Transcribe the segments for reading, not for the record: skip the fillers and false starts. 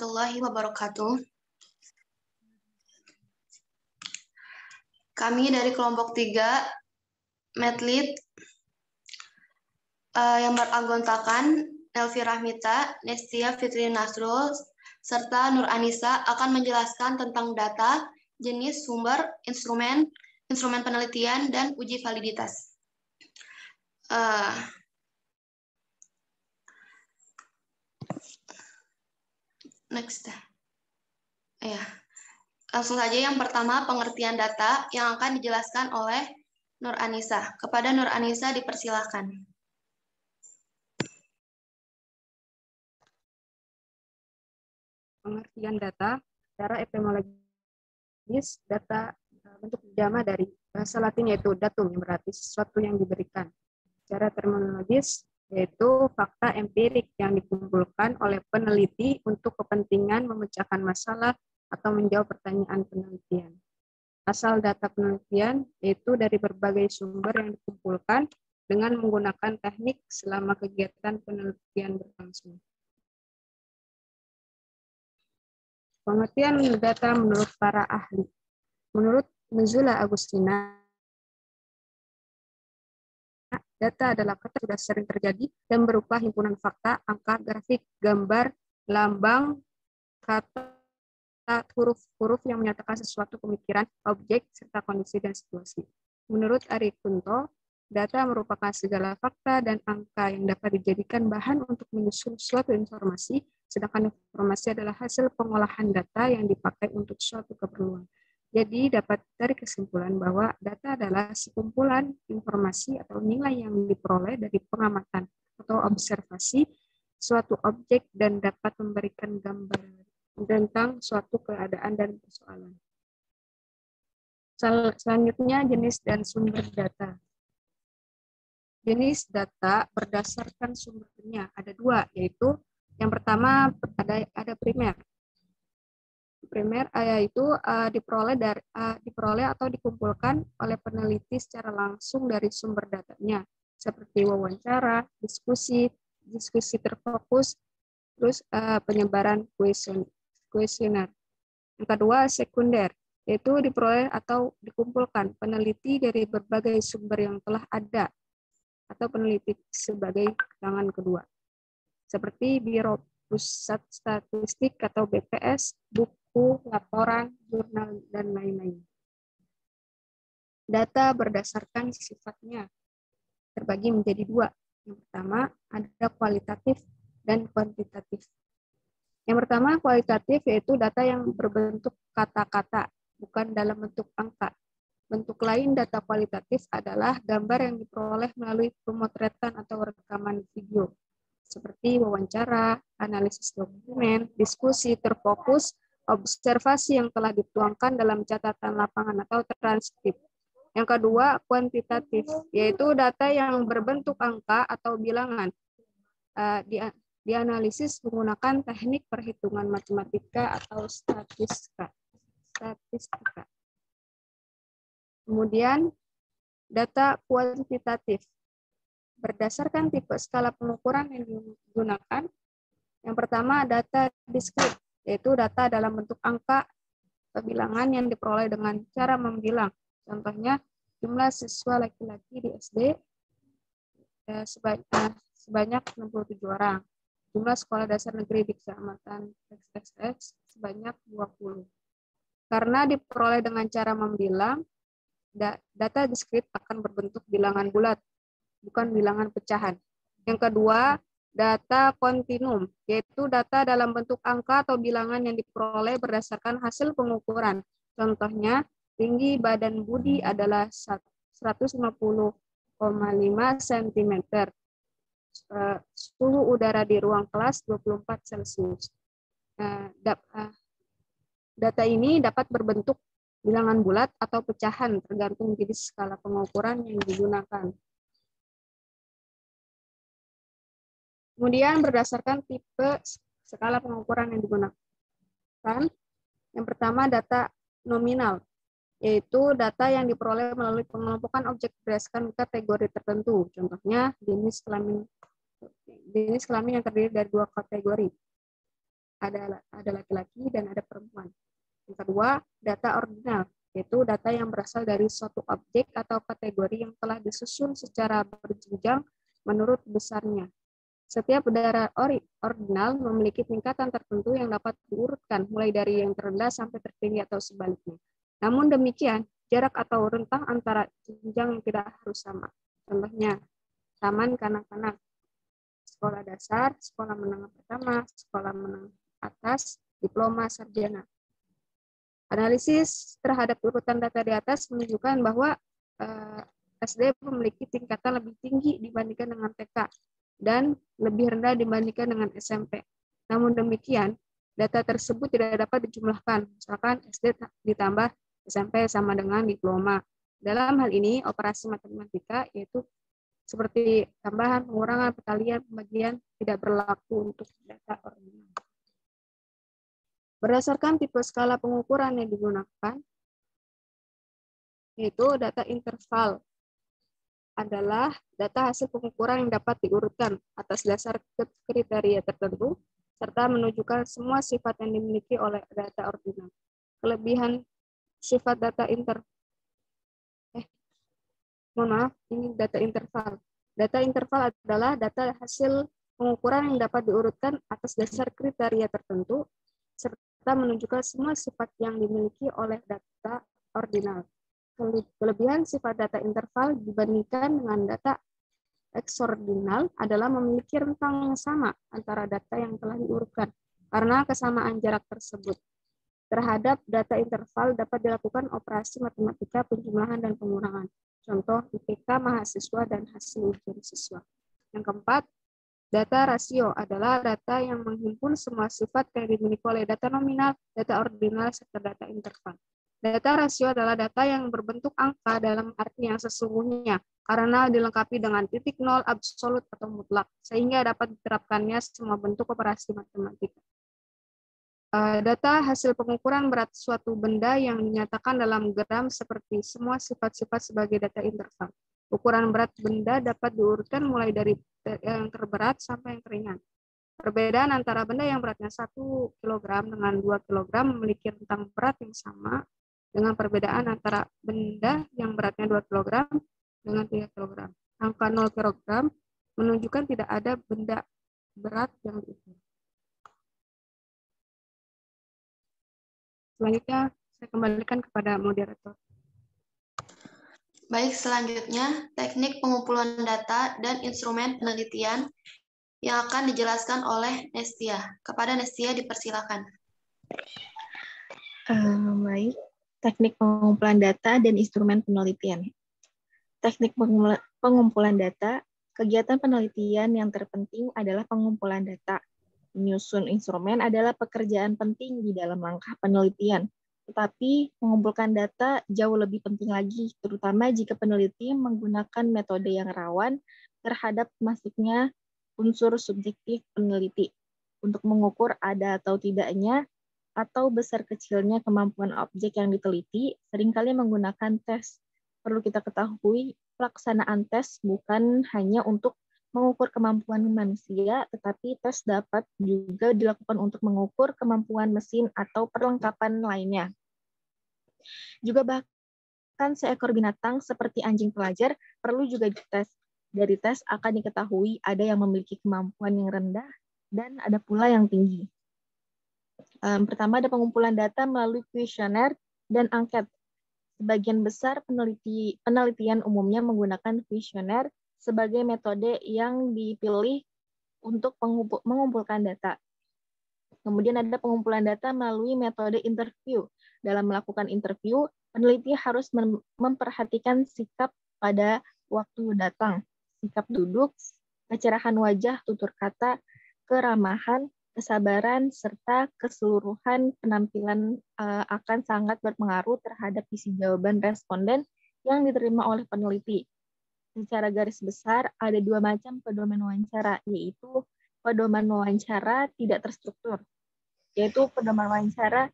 warahmatullahi wabarakatuh. Kami dari kelompok 3 Medlit yang beranggotakan Elvi Rahmita, Nestia Fitri Nasrul, serta Nur Anissa akan menjelaskan tentang data, jenis, sumber, instrumen penelitian, dan uji validitas. Next. Langsung saja yang pertama pengertian data yang akan dijelaskan oleh Nur Anissa. Kepada Nur Anissa dipersilakan. Pengertian data secara etimologis, data bentuk jama dari bahasa Latin yaitu datum, yang berarti sesuatu yang diberikan. Secara terminologis yaitu fakta empirik yang dikumpulkan oleh peneliti untuk kepentingan memecahkan masalah atau menjawab pertanyaan penelitian. Asal data penelitian yaitu dari berbagai sumber yang dikumpulkan dengan menggunakan teknik selama kegiatan penelitian berlangsung. Pengertian data menurut para ahli. Menurut Nuzula Agustina, data adalah kata sudah sering terjadi dan berupa himpunan fakta, angka, grafik, gambar, lambang, kata, huruf-huruf yang menyatakan sesuatu pemikiran, objek, serta kondisi dan situasi. Menurut Ari Kunto, data merupakan segala fakta dan angka yang dapat dijadikan bahan untuk menyusun suatu informasi, sedangkan informasi adalah hasil pengolahan data yang dipakai untuk suatu keperluan. Jadi dapat dari kesimpulan bahwa data adalah sekumpulan informasi atau nilai yang diperoleh dari pengamatan atau observasi suatu objek dan dapat memberikan gambaran tentang suatu keadaan dan persoalan. Selanjutnya, jenis dan sumber data. Jenis data berdasarkan sumbernya ada dua, yaitu yang pertama ada primer. Primer yaitu diperoleh atau dikumpulkan oleh peneliti secara langsung dari sumber datanya, seperti wawancara, diskusi terfokus, terus penyebaran kuesioner. Yang kedua, sekunder, yaitu diperoleh atau dikumpulkan peneliti dari berbagai sumber yang telah ada atau peneliti sebagai tangan kedua, seperti Biro Pusat Statistik atau BPS, buku, laporan, jurnal, dan lain-lain. Data berdasarkan sifatnya terbagi menjadi dua. Yang pertama, ada kualitatif dan kuantitatif. Yang pertama, kualitatif yaitu data yang berbentuk kata-kata, bukan dalam bentuk angka. Bentuk lain data kualitatif adalah gambar yang diperoleh melalui pemotretan atau rekaman video, seperti wawancara, analisis dokumen, diskusi terfokus, observasi yang telah dituangkan dalam catatan lapangan atau transkrip. Yang kedua, kuantitatif, yaitu data yang berbentuk angka atau bilangan. Dianalisis menggunakan teknik perhitungan matematika atau statistika. Kemudian, data kuantitatif. Berdasarkan tipe skala pengukuran yang digunakan, yang pertama data diskrit, yaitu data dalam bentuk angka atau bilangan yang diperoleh dengan cara membilang. Contohnya, jumlah siswa laki-laki di SD sebanyak 67 orang. Jumlah sekolah dasar negeri di kecamatan XXX sebanyak 20. Karena diperoleh dengan cara membilang, data diskrit akan berbentuk bilangan bulat, bukan bilangan pecahan. Yang kedua, data kontinum, yaitu data dalam bentuk angka atau bilangan yang diperoleh berdasarkan hasil pengukuran. Contohnya, tinggi badan Budi adalah 150,5 cm. Suhu udara di ruang kelas 24 Celcius. Data ini dapat berbentuk bilangan bulat atau pecahan tergantung jenis skala pengukuran yang digunakan. Kemudian berdasarkan tipe skala pengukuran yang digunakan, yang pertama data nominal, yaitu data yang diperoleh melalui pengelompokan objek berdasarkan kategori tertentu. Contohnya jenis kelamin yang terdiri dari dua kategori. ada laki-laki dan ada perempuan. Yang kedua, data ordinal, yaitu data yang berasal dari suatu objek atau kategori yang telah disusun secara berjenjang menurut besarnya. Setiap data ordinal memiliki tingkatan tertentu yang dapat diurutkan, mulai dari yang terendah sampai tertinggi atau sebaliknya. Namun demikian, jarak atau rentang antara jenjang yang tidak harus sama. Contohnya, taman kanak-kanak, sekolah dasar, sekolah menengah pertama, sekolah menengah atas, diploma sarjana. Analisis terhadap urutan data di atas menunjukkan bahwa SD memiliki tingkatan lebih tinggi dibandingkan dengan TK dan lebih rendah dibandingkan dengan SMP. Namun demikian, data tersebut tidak dapat dijumlahkan. Misalkan SD ditambah SMP sama dengan diploma. Dalam hal ini, operasi matematika yaitu seperti tambahan, pengurangan, perkalian, pembagian tidak berlaku untuk data ordinal. Berdasarkan tipe skala pengukuran yang digunakan, yaitu data interval adalah data hasil pengukuran yang dapat diurutkan atas dasar kriteria tertentu, serta menunjukkan semua sifat yang dimiliki oleh data ordinal. Kelebihan sifat data ini data interval. Data interval adalah data hasil pengukuran yang dapat diurutkan atas dasar kriteria tertentu, serta menunjukkan semua sifat yang dimiliki oleh data ordinal. Kelebihan sifat data interval dibandingkan dengan data exordinal adalah memiliki rentang yang sama antara data yang telah diurutkan. Karena kesamaan jarak tersebut terhadap data interval dapat dilakukan operasi matematika penjumlahan dan pengurangan. Contoh IPK mahasiswa dan hasil ujian siswa. Yang keempat, data rasio adalah data yang menghimpun semua sifat yang dimiliki oleh data nominal, data ordinal, serta data interval. Data rasio adalah data yang berbentuk angka dalam arti yang sesungguhnya, karena dilengkapi dengan titik nol absolut atau mutlak, sehingga dapat diterapkannya semua bentuk operasi matematika. Data hasil pengukuran berat suatu benda yang dinyatakan dalam gram seperti semua sifat-sifat sebagai data interval. Ukuran berat benda dapat diurutkan mulai dari yang terberat sampai yang teringan. Perbedaan antara benda yang beratnya 1 kg dengan 2 kg memiliki rentang berat yang sama dengan perbedaan antara benda yang beratnya 2 kg dengan 3 kg. Angka 0 kg menunjukkan tidak ada benda berat yang diukur. Selanjutnya, saya kembalikan kepada moderator. Baik, selanjutnya teknik pengumpulan data dan instrumen penelitian yang akan dijelaskan oleh Nestia. Kepada Nestia dipersilakan. Baik, teknik pengumpulan data dan instrumen penelitian. Teknik pengumpulan data, kegiatan penelitian yang terpenting adalah pengumpulan data. Menyusun instrumen adalah pekerjaan penting di dalam langkah penelitian. Tetapi mengumpulkan data jauh lebih penting lagi, terutama jika peneliti menggunakan metode yang rawan terhadap masuknya unsur subjektif peneliti untuk mengukur ada atau tidaknya atau besar kecilnya kemampuan objek yang diteliti, seringkali menggunakan tes. Perlu kita ketahui, pelaksanaan tes bukan hanya untuk mengukur kemampuan manusia, tetapi tes dapat juga dilakukan untuk mengukur kemampuan mesin atau perlengkapan lainnya. Juga bahkan seekor binatang seperti anjing pelajar perlu juga dites. Dari tes akan diketahui ada yang memiliki kemampuan yang rendah dan ada pula yang tinggi. Pertama ada pengumpulan data melalui kuesioner dan angket. Sebagian besar penelitian umumnya menggunakan kuesioner sebagai metode yang dipilih untuk mengumpulkan data. Kemudian ada pengumpulan data melalui metode interview. Dalam melakukan interview, peneliti harus memperhatikan sikap pada waktu datang, sikap duduk, kecerahan wajah, tutur kata, keramahan, kesabaran, serta keseluruhan penampilan akan sangat berpengaruh terhadap isi jawaban responden yang diterima oleh peneliti. Secara garis besar, ada dua macam pedoman wawancara, yaitu pedoman wawancara tidak terstruktur, yaitu pedoman wawancara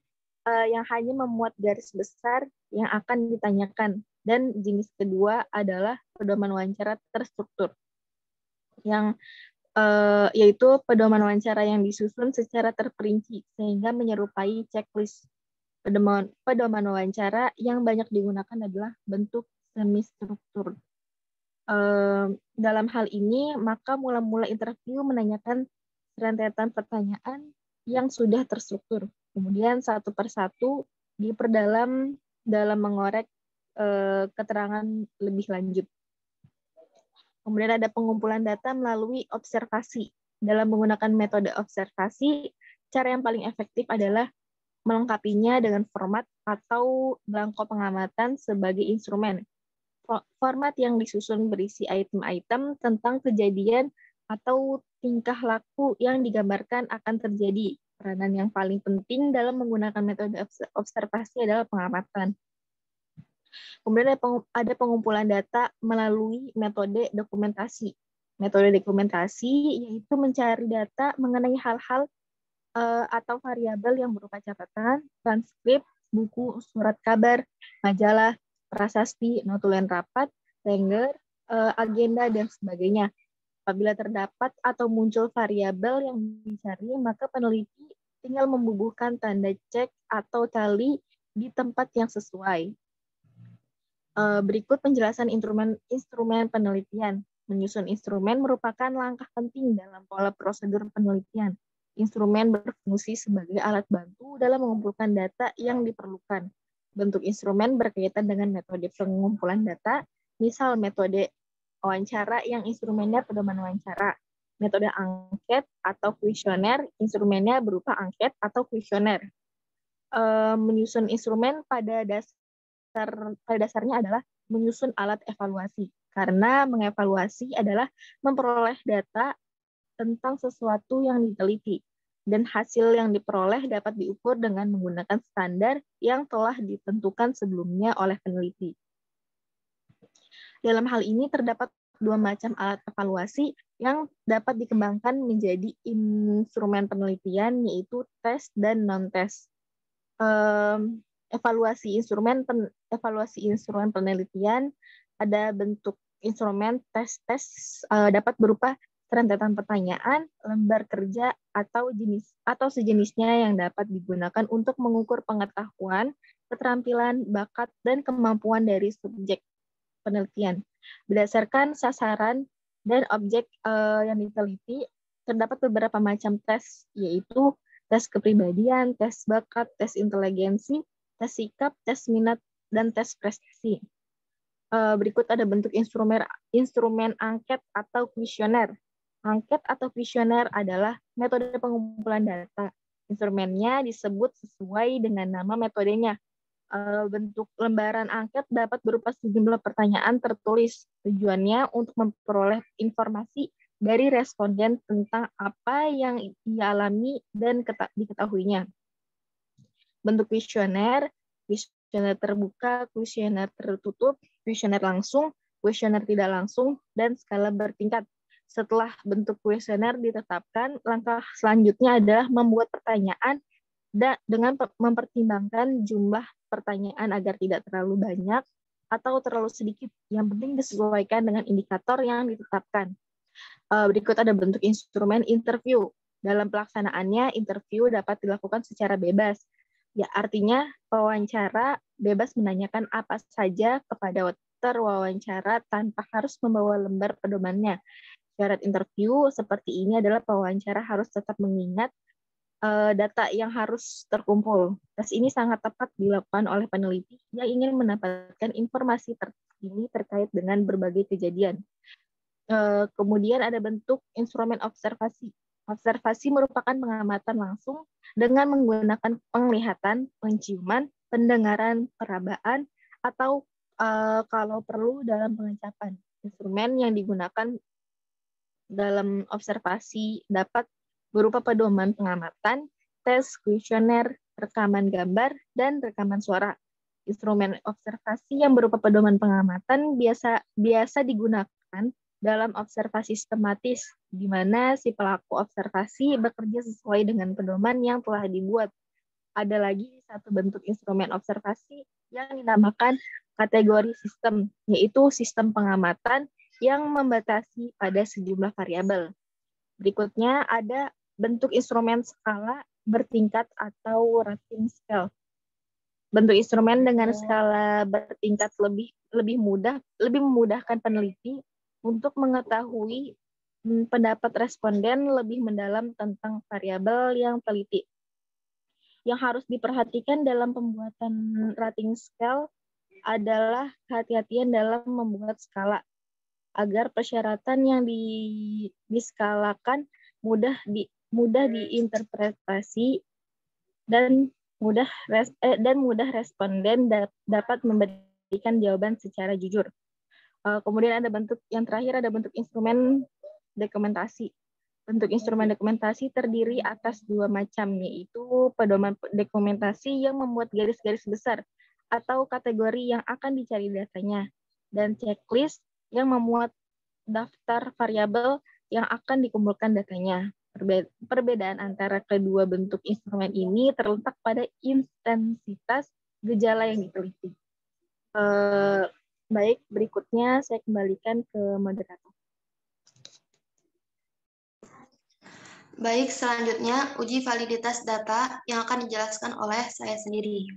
yang hanya memuat garis besar yang akan ditanyakan, dan jenis kedua adalah pedoman wawancara terstruktur, yang yaitu pedoman wawancara yang disusun secara terperinci sehingga menyerupai checklist. Pedoman wawancara yang banyak digunakan adalah bentuk semi-struktur. Dalam hal ini, maka mula-mula interview menanyakan rentetan pertanyaan yang sudah terstruktur. Kemudian satu persatu diperdalam dalam mengorek keterangan lebih lanjut. Kemudian ada pengumpulan data melalui observasi. Dalam menggunakan metode observasi, cara yang paling efektif adalah melengkapinya dengan format atau belangko pengamatan sebagai instrumen. Format yang disusun berisi item-item tentang kejadian atau tingkah laku yang digambarkan akan terjadi. Peranan yang paling penting dalam menggunakan metode observasi adalah pengamatan. Kemudian ada pengumpulan data melalui metode dokumentasi. Metode dokumentasi yaitu mencari data mengenai hal-hal atau variabel yang berupa catatan, transkrip, buku, surat kabar, majalah, prasasti, notulen rapat, tengger, agenda, dan sebagainya. Apabila terdapat atau muncul variabel yang dicari, maka peneliti tinggal membubuhkan tanda cek atau tali di tempat yang sesuai. Berikut penjelasan instrumen penelitian. Menyusun instrumen merupakan langkah penting dalam pola prosedur penelitian. Instrumen berfungsi sebagai alat bantu dalam mengumpulkan data yang diperlukan. Bentuk instrumen berkaitan dengan metode pengumpulan data, misal metode wawancara yang instrumennya pedoman wawancara. Metode angket atau kuesioner, instrumennya berupa angket atau kuesioner. Menyusun instrumen pada dasarnya adalah menyusun alat evaluasi. Karena mengevaluasi adalah memperoleh data tentang sesuatu yang diteliti. Dan hasil yang diperoleh dapat diukur dengan menggunakan standar yang telah ditentukan sebelumnya oleh peneliti. Dalam hal ini terdapat dua macam alat evaluasi yang dapat dikembangkan menjadi instrumen penelitian, yaitu tes dan non-tes. Evaluasi instrumen penelitian ada bentuk instrumen tes dapat berupa rentetan pertanyaan, lembar kerja atau sejenisnya yang dapat digunakan untuk mengukur pengetahuan, keterampilan, bakat, dan kemampuan dari subjek penelitian. Berdasarkan sasaran dan objek yang diteliti, terdapat beberapa macam tes, yaitu tes kepribadian, tes bakat, tes inteligensi, tes sikap, tes minat, dan tes prestasi. Berikut ada bentuk instrumen angket atau kuesioner. Angket atau kuesioner adalah metode pengumpulan data. Instrumennya disebut sesuai dengan nama metodenya. Bentuk lembaran angket dapat berupa sejumlah pertanyaan tertulis. Tujuannya untuk memperoleh informasi dari responden tentang apa yang ia alami dan diketahuinya. Bentuk kuesioner terbuka, kuesioner tertutup, kuesioner langsung, kuesioner tidak langsung, dan skala bertingkat. Setelah bentuk kuesioner ditetapkan, langkah selanjutnya adalah membuat pertanyaan dengan mempertimbangkan jumlah pertanyaan agar tidak terlalu banyak atau terlalu sedikit. Yang penting disesuaikan dengan indikator yang ditetapkan. Berikut ada bentuk instrumen interview. Dalam pelaksanaannya, interview dapat dilakukan secara bebas. Ya, artinya pewawancara bebas menanyakan apa saja kepada terwawancara tanpa harus membawa lembar pedomannya. Syarat interview seperti ini adalah pewawancara harus tetap mengingat data yang harus terkumpul. Tes ini sangat tepat dilakukan oleh peneliti yang ingin mendapatkan informasi terkini terkait dengan berbagai kejadian. Kemudian ada bentuk instrumen observasi. Observasi merupakan pengamatan langsung dengan menggunakan penglihatan, penciuman, pendengaran, perabaan, atau kalau perlu dalam pengecapan. Instrumen yang digunakan dalam observasi dapat berupa pedoman pengamatan, tes, kuesioner, rekaman gambar, dan rekaman suara. Instrumen observasi yang berupa pedoman pengamatan biasa digunakan dalam observasi sistematis, di mana si pelaku observasi bekerja sesuai dengan pedoman yang telah dibuat. Ada lagi satu bentuk instrumen observasi yang dinamakan kategori sistem, yaitu sistem pengamatan yang membatasi pada sejumlah variabel. Berikutnya ada bentuk instrumen skala bertingkat atau rating scale. Bentuk instrumen dengan skala bertingkat lebih memudahkan peneliti untuk mengetahui pendapat responden lebih mendalam tentang variabel yang teliti. Yang harus diperhatikan dalam pembuatan rating scale adalah kehati-hatian dalam membuat skala, agar persyaratan yang diskalakan mudah diinterpretasi dan mudah responden dapat memberikan jawaban secara jujur. Kemudian ada bentuk yang terakhir, ada bentuk instrumen dokumentasi. Bentuk instrumen dokumentasi terdiri atas dua macam, yaitu pedoman dokumentasi yang memuat garis-garis besar atau kategori yang akan dicari datanya, dan checklist yang memuat daftar variabel yang akan dikumpulkan datanya. Perbedaan antara kedua bentuk instrumen ini terletak pada intensitas gejala yang diteliti. Baik, berikutnya saya kembalikan ke moderator. Baik, selanjutnya uji validitas data yang akan dijelaskan oleh saya sendiri.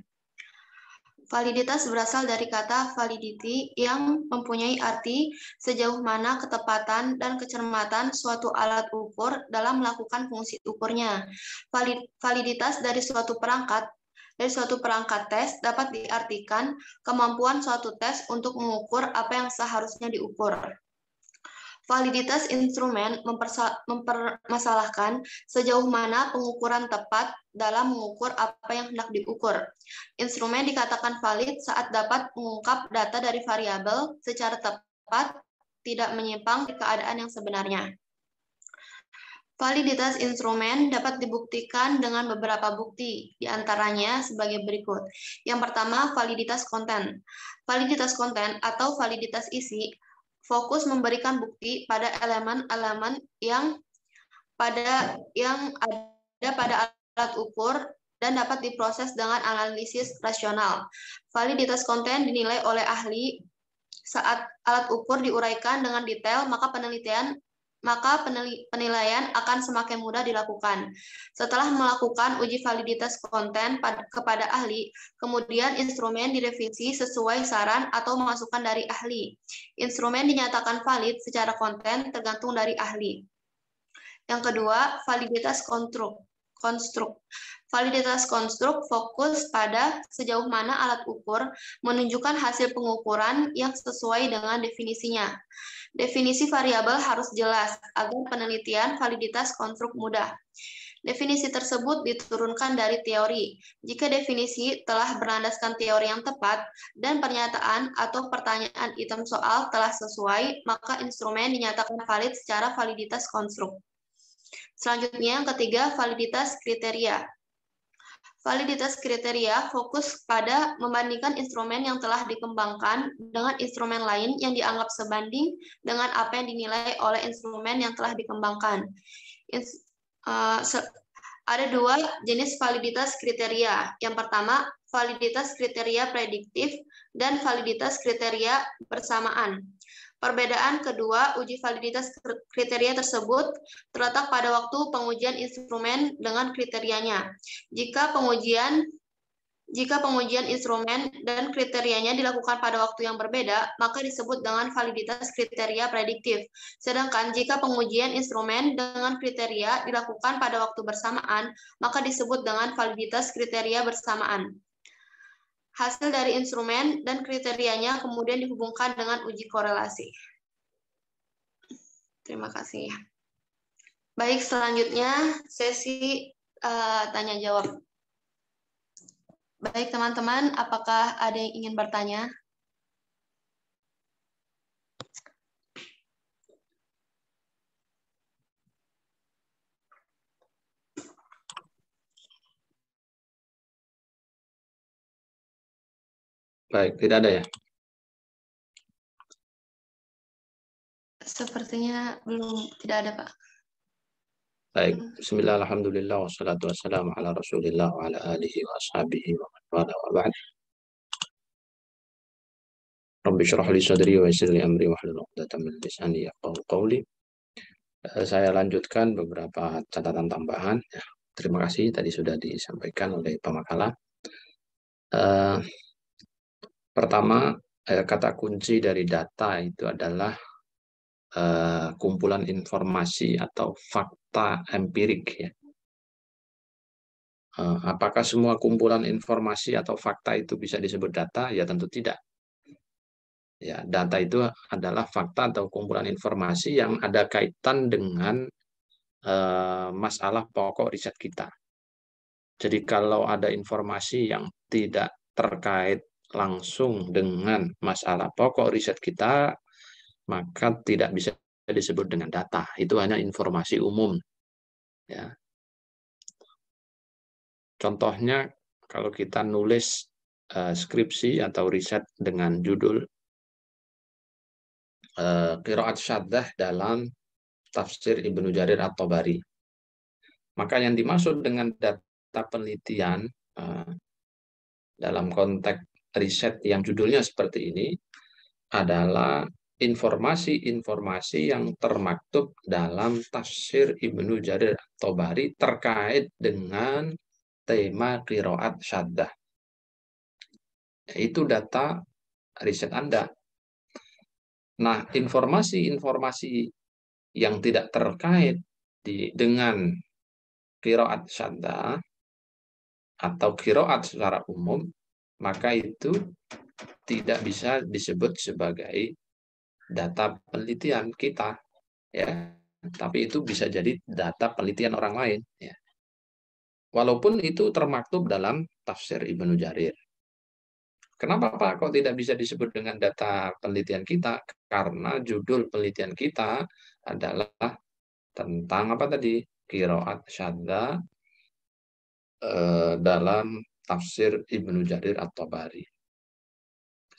Validitas berasal dari kata validity yang mempunyai arti sejauh mana ketepatan dan kecermatan suatu alat ukur dalam melakukan fungsi ukurnya. Validitas dari suatu perangkat tes dapat diartikan kemampuan suatu tes untuk mengukur apa yang seharusnya diukur. Validitas instrumen mempermasalahkan sejauh mana pengukuran tepat dalam mengukur apa yang hendak diukur. Instrumen dikatakan valid saat dapat mengungkap data dari variabel secara tepat, tidak menyimpang di keadaan yang sebenarnya. Validitas instrumen dapat dibuktikan dengan beberapa bukti, diantaranya sebagai berikut. Yang pertama, validitas konten. Validitas konten atau validitas isi fokus memberikan bukti pada elemen-elemen yang ada pada alat ukur dan dapat diproses dengan analisis rasional. Validitas konten dinilai oleh ahli saat alat ukur diuraikan dengan detail, maka penilaian akan semakin mudah dilakukan. Setelah melakukan uji validitas konten kepada ahli, kemudian instrumen direvisi sesuai saran atau masukan dari ahli. Instrumen dinyatakan valid secara konten tergantung dari ahli. Yang kedua, validitas konstruk. Validitas konstruk fokus pada sejauh mana alat ukur menunjukkan hasil pengukuran yang sesuai dengan definisinya. Definisi variabel harus jelas agar penelitian validitas konstruk mudah. Definisi tersebut diturunkan dari teori. Jika definisi telah berlandaskan teori yang tepat dan pernyataan atau pertanyaan item soal telah sesuai, maka instrumen dinyatakan valid secara validitas konstruk. Selanjutnya, yang ketiga, validitas kriteria. Validitas kriteria fokus pada membandingkan instrumen yang telah dikembangkan dengan instrumen lain yang dianggap sebanding dengan apa yang dinilai oleh instrumen yang telah dikembangkan. Ada dua jenis validitas kriteria. Yang pertama, validitas kriteria prediktif dan validitas kriteria bersamaan. Perbedaan kedua uji validitas kriteria tersebut terletak pada waktu pengujian instrumen dengan kriterianya. Jika pengujian instrumen dan kriterianya dilakukan pada waktu yang berbeda, maka disebut dengan validitas kriteria prediktif. Sedangkan jika pengujian instrumen dengan kriteria dilakukan pada waktu bersamaan, maka disebut dengan validitas kriteria bersamaan. Hasil dari instrumen dan kriterianya kemudian dihubungkan dengan uji korelasi. Terima kasih. Baik, selanjutnya sesi tanya jawab. Baik, teman-teman, apakah ada yang ingin bertanya? Baik, tidak ada ya? Sepertinya tidak ada, Pak. Baik, bismillah, alhamdulillah, wassalatu wassalamu ala rasulillah wa ala alihi wa ashabihi wa man wala wa ba'd. Rabbi syrah li sadri wa yassir li amri wa hlul 'uqdatam min lisani yafqahu qawli. Saya lanjutkan beberapa catatan tambahan. Ya, terima kasih tadi sudah disampaikan oleh pemakalah. Pertama, kata kunci dari data itu adalah kumpulan informasi atau fakta empirik. Ya. Apakah semua kumpulan informasi atau fakta itu bisa disebut data? Ya tentu tidak. Ya, data itu adalah fakta atau kumpulan informasi yang ada kaitan dengan masalah pokok riset kita. Jadi kalau ada informasi yang tidak terkait langsung dengan masalah pokok riset kita, maka tidak bisa disebut dengan data. Itu hanya informasi umum. Ya. Contohnya, kalau kita nulis skripsi atau riset dengan judul Qiraat Syaddah dalam tafsir Ibnu Jarir At-Tabari. Maka yang dimaksud dengan data penelitian dalam konteks riset yang judulnya seperti ini adalah informasi-informasi yang termaktub dalam tafsir Ibnu Jarir At-Tabari terkait dengan tema qiraat syaddah. Itu data riset Anda. Nah, informasi-informasi yang tidak terkait dengan qiraat syaddah atau qiraat secara umum, maka itu tidak bisa disebut sebagai data penelitian kita, ya. Tapi itu bisa jadi data penelitian orang lain, ya. Walaupun itu termaktub dalam tafsir Ibnu Jarir. Kenapa Pak kok tidak bisa disebut dengan data penelitian kita? Karena judul penelitian kita adalah tentang apa tadi? Qiraat syaddah dalam tafsir Ibnu Jarir At-Tabari.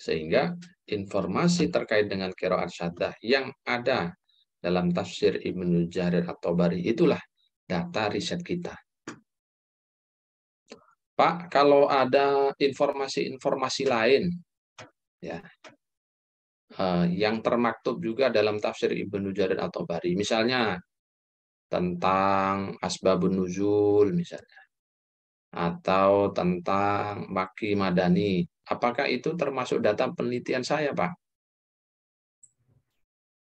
Sehingga informasi terkait dengan qiraat syaddah yang ada dalam tafsir Ibnu Jarir At-Tabari itulah data riset kita. Pak, kalau ada informasi-informasi lain ya yang termaktub juga dalam tafsir Ibnu Jarir At-Tabari, misalnya tentang asbabun nuzul misalnya, atau tentang maki madani, apakah itu termasuk data penelitian saya, Pak?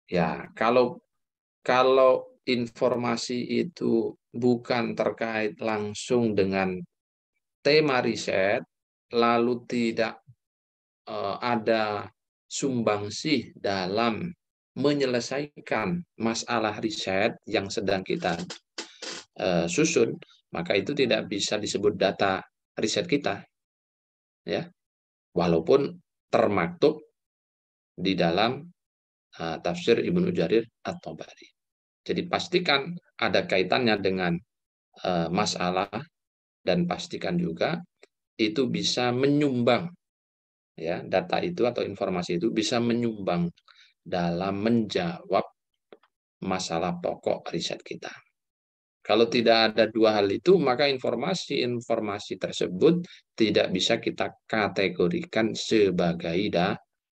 Ya, kalau informasi itu bukan terkait langsung dengan tema riset, lalu tidak ada sumbangsih dalam menyelesaikan masalah riset yang sedang kita susun, maka itu tidak bisa disebut data riset kita, ya, walaupun termaktub di dalam tafsir Ibnu Jarir At-Tabari. Jadi pastikan ada kaitannya dengan masalah dan pastikan juga itu bisa menyumbang, ya, data itu atau informasi itu bisa menyumbang dalam menjawab masalah pokok riset kita. Kalau tidak ada dua hal itu, maka informasi-informasi tersebut tidak bisa kita kategorikan sebagai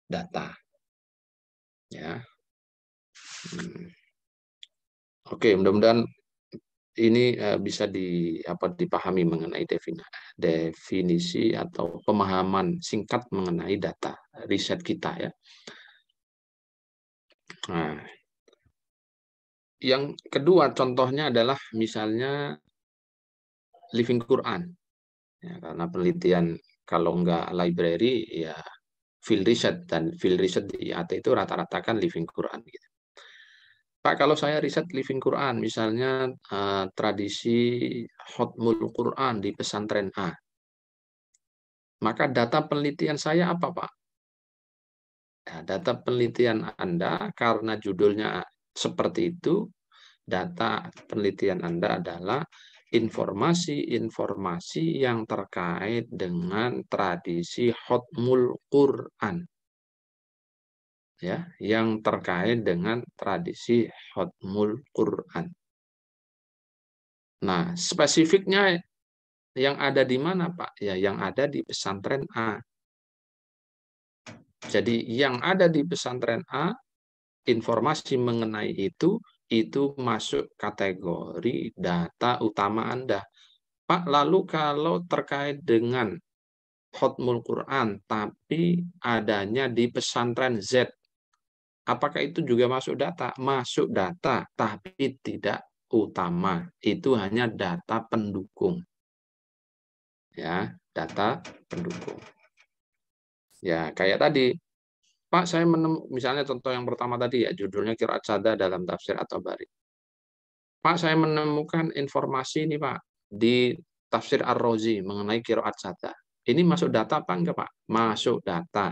data. Ya. Oke, mudah-mudahan ini bisa dipahami mengenai definisi atau pemahaman singkat mengenai data riset kita, ya. Nah, yang kedua contohnya adalah misalnya Living Quran, ya, karena penelitian kalau nggak library ya field research, dan field research di IAT itu rata-rata kan Living Quran gitu. Pak, kalau saya riset Living Quran, misalnya tradisi Khatmul Quran di pesantren A, maka data penelitian saya apa, Pak? Ya, data penelitian Anda, karena judulnya seperti itu, data penelitian Anda adalah informasi-informasi yang terkait dengan tradisi Khatmul Quran. Ya, yang terkait dengan tradisi Khatmul Quran. Nah, spesifiknya yang ada di mana, Pak? Ya, yang ada di pesantren A. Jadi, yang ada di pesantren A, informasi mengenai itu itu masuk kategori data utama Anda. Pak, lalu kalau terkait dengan Khatmul Quran, tapi adanya di pesantren Z, apakah itu juga masuk data? Masuk data, tapi tidak utama. Itu hanya data pendukung. Ya, data pendukung. Ya, kayak tadi. Pak, saya misalnya contoh yang pertama tadi ya, judulnya Qiraat Syaddah dalam tafsir At-Tabari. Pak, saya menemukan informasi ini, Pak, di tafsir Ar-Razi mengenai Qiraat Syaddah. Ini masuk data apa enggak, Pak? Masuk data.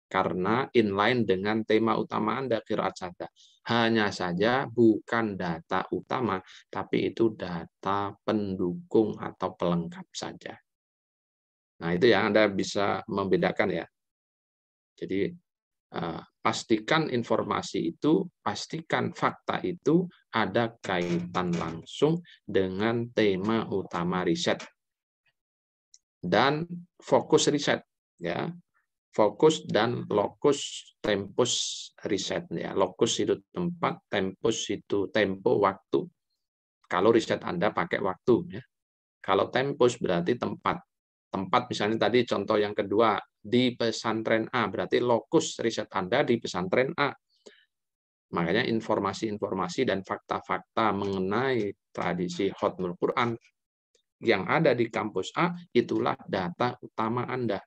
Karena inline dengan tema utama Anda, Qiraat Syaddah. Hanya saja bukan data utama, tapi itu data pendukung atau pelengkap saja. Nah, itu yang Anda bisa membedakan ya. Jadi, pastikan informasi itu, pastikan fakta itu ada kaitan langsung dengan tema utama riset. Dan fokus riset. Ya. Fokus dan lokus tempus riset ya. Lokus itu tempat, tempus itu tempo, waktu. Kalau riset Anda pakai waktu ya. Kalau tempus berarti tempat. Tempat misalnya tadi contoh yang kedua di pesantren A, berarti lokus riset Anda di pesantren A. Makanya informasi-informasi dan fakta-fakta mengenai tradisi Khatmul Quran yang ada di kampus A itulah data utama Anda.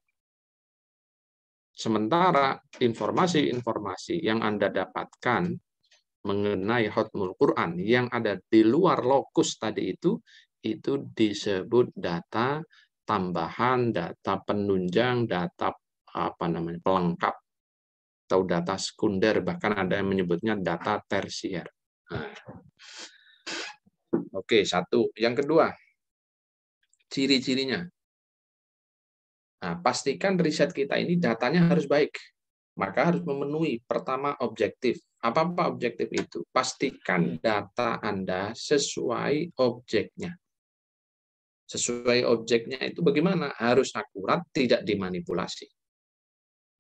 Sementara informasi-informasi yang Anda dapatkan mengenai Khatmul Quran yang ada di luar lokus tadi itu disebut data tambahan, data penunjang, data pelengkap atau data sekunder, bahkan ada yang menyebutnya data tersier. Nah. Oke, satu. Yang kedua, ciri-cirinya. Nah, pastikan riset kita ini datanya harus baik. Maka harus memenuhi pertama objektif. Apa objektif itu? Pastikan data Anda sesuai objeknya. Sesuai objeknya itu bagaimana? Harus akurat, tidak dimanipulasi.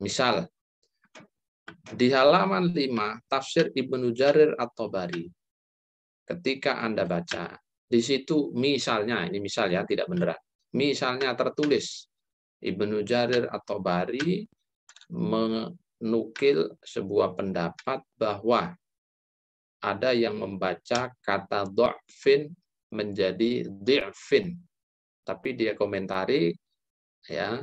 Misal, di halaman 5, tafsir Ibnu Jarir At-Tabari. Ketika Anda baca, di situ misalnya, ini misal ya, tidak beneran. Misalnya tertulis, Ibnu Jarir At-Tabari menukil sebuah pendapat bahwa ada yang membaca kata dha'fin menjadi dhi'fin. Tapi dia komentari ya,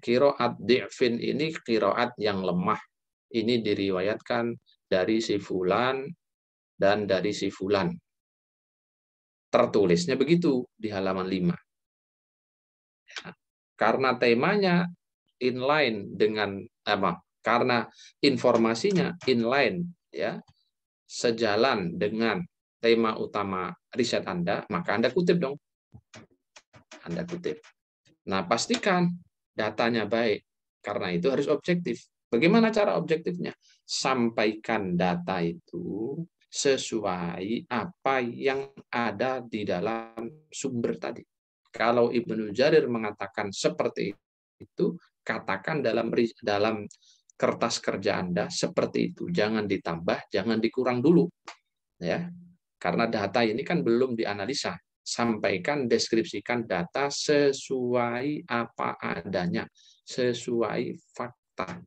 qiraat dhi'fin ini qiraat yang lemah. Ini diriwayatkan dari si fulan dan dari si fulan. Tertulisnya begitu di halaman 5. Ya, karena temanya inline dengan karena informasinya inline ya, sejalan dengan tema utama riset Anda, maka Anda kutip dong. Anda kutip. Nah, pastikan datanya baik. Karena itu harus objektif. Bagaimana cara objektifnya? Sampaikan data itu sesuai apa yang ada di dalam sumber tadi. Kalau Ibnu Jarir mengatakan seperti itu, katakan dalam kertas kerja Anda seperti itu. Jangan ditambah, jangan dikurang dulu. Ya. Karena data ini kan belum dianalisa. Sampaikan, deskripsikan data sesuai apa adanya, sesuai fakta.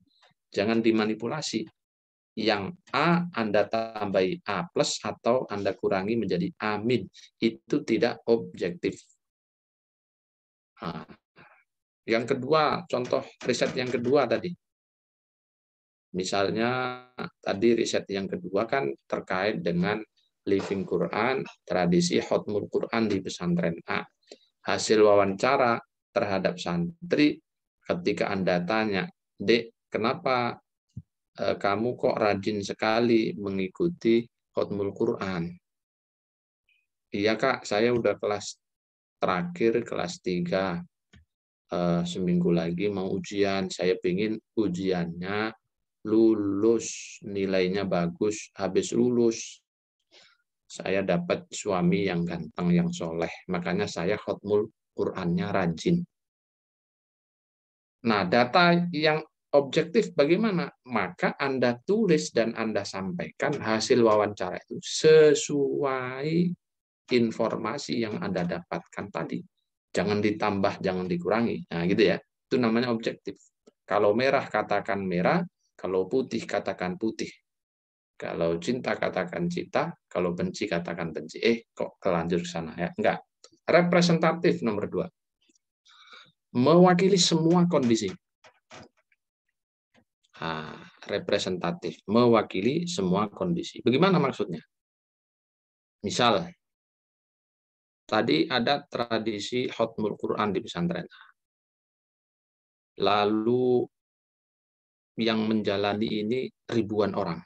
Jangan dimanipulasi. Yang A Anda tambahi A plus atau Anda kurangi menjadi A min. Itu tidak objektif. Nah, yang kedua, contoh riset yang kedua tadi. Misalnya tadi riset yang kedua kan terkait dengan Living Quran, tradisi Khatmul Quran di pesantren A. Hasil wawancara terhadap santri ketika Anda tanya, "Dek, kenapa kamu kok rajin sekali mengikuti Khatmul Quran?" "Iya Kak, saya udah kelas terakhir, kelas 3. Seminggu lagi mau ujian. Saya pengen ujiannya lulus, nilainya bagus. Habis lulus, saya dapat suami yang ganteng, yang soleh. Makanya saya Khatmul Qurannya rajin." Nah, data yang objektif bagaimana? Maka Anda tulis dan Anda sampaikan hasil wawancara itu sesuai informasi yang Anda dapatkan tadi. Jangan ditambah, jangan dikurangi. Nah, gitu ya. Itu namanya objektif. Kalau merah katakan merah, kalau putih katakan putih. Kalau cinta katakan cinta, kalau benci katakan benci. Kok kelanjur ke sana ya? Enggak. Representatif nomor 2. Mewakili semua kondisi. Representatif, mewakili semua kondisi. Bagaimana maksudnya? Misal, tadi ada tradisi khatmul Quran di pesantren. Lalu yang menjalani ini ribuan orang.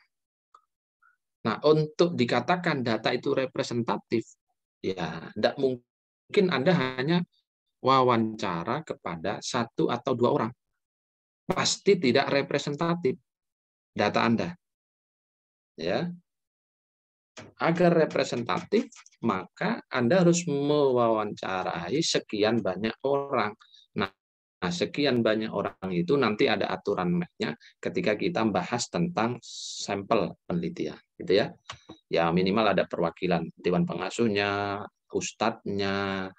Nah, untuk dikatakan data itu representatif, ya tidak mungkin Anda hanya wawancara kepada 1 atau 2 orang. Pasti tidak representatif data Anda. Ya. Agar representatif, maka Anda harus mewawancarai sekian banyak orang. Nah, sekian banyak orang itu nanti ada aturan mainnya ketika kita bahas tentang sampel penelitian, gitu ya. Ya minimal ada perwakilan dewan pengasuhnya, ustadznya,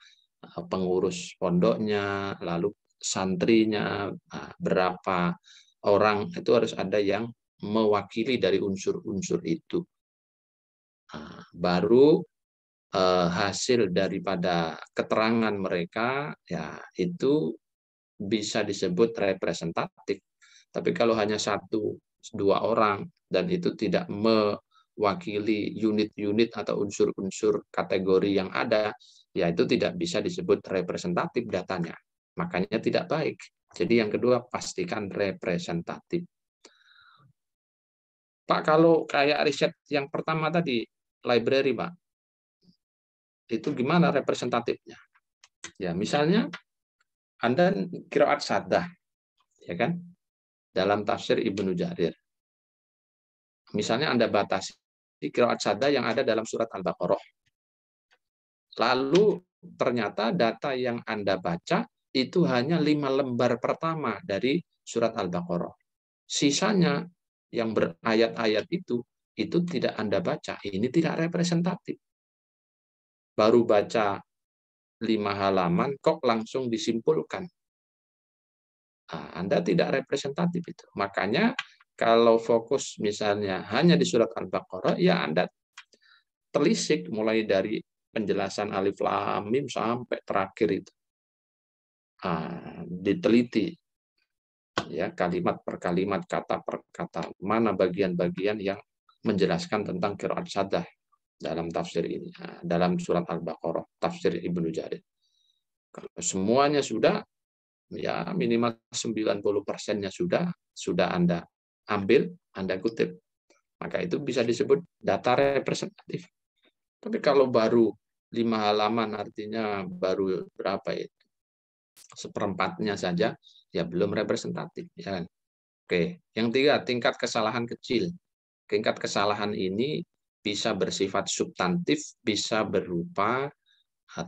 pengurus pondoknya, lalu santrinya, berapa orang itu harus ada yang mewakili dari unsur-unsur itu. Baru hasil daripada keterangan mereka ya itu bisa disebut representatif. Tapi kalau hanya 1-2 orang dan itu tidak mewakili unit-unit atau unsur-unsur kategori yang ada, ya itu tidak bisa disebut representatif datanya. Makanya tidak baik. Jadi yang kedua, pastikan representatif. Pak, kalau kayak riset yang pertama tadi, library, Pak, itu gimana representatifnya? Ya, misalnya Anda qiraat saddah, ya kan? Dalam tafsir Ibnu Jarir. Misalnya Anda batasi qiraat saddah yang ada dalam surat Al-Baqarah. Lalu ternyata data yang Anda baca itu hanya 5 lembar pertama dari surat Al-Baqarah. Sisanya yang berayat-ayat itu tidak Anda baca. Ini tidak representatif. Baru baca 5 halaman kok langsung disimpulkan. Anda tidak representatif itu. Makanya kalau fokus misalnya hanya di surat Al-Baqarah, ya Anda telisik mulai dari penjelasan alif lam mim sampai terakhir itu. Diteliti ya kalimat per kalimat, kata per kata, mana bagian-bagian yang menjelaskan tentang qiraat saddah dalam tafsir ini, dalam surat Al-Baqarah, tafsir Ibnu Jarir. Kalau semuanya sudah, ya minimal 90%-nya sudah Anda ambil, Anda kutip, maka itu bisa disebut data representatif. Tapi kalau baru 5 halaman, artinya baru berapa itu? 1/4-nya saja, ya belum representatif. Ya. Oke, yang 3, tingkat kesalahan kecil. Tingkat kesalahan ini bisa bersifat substantif, bisa berupa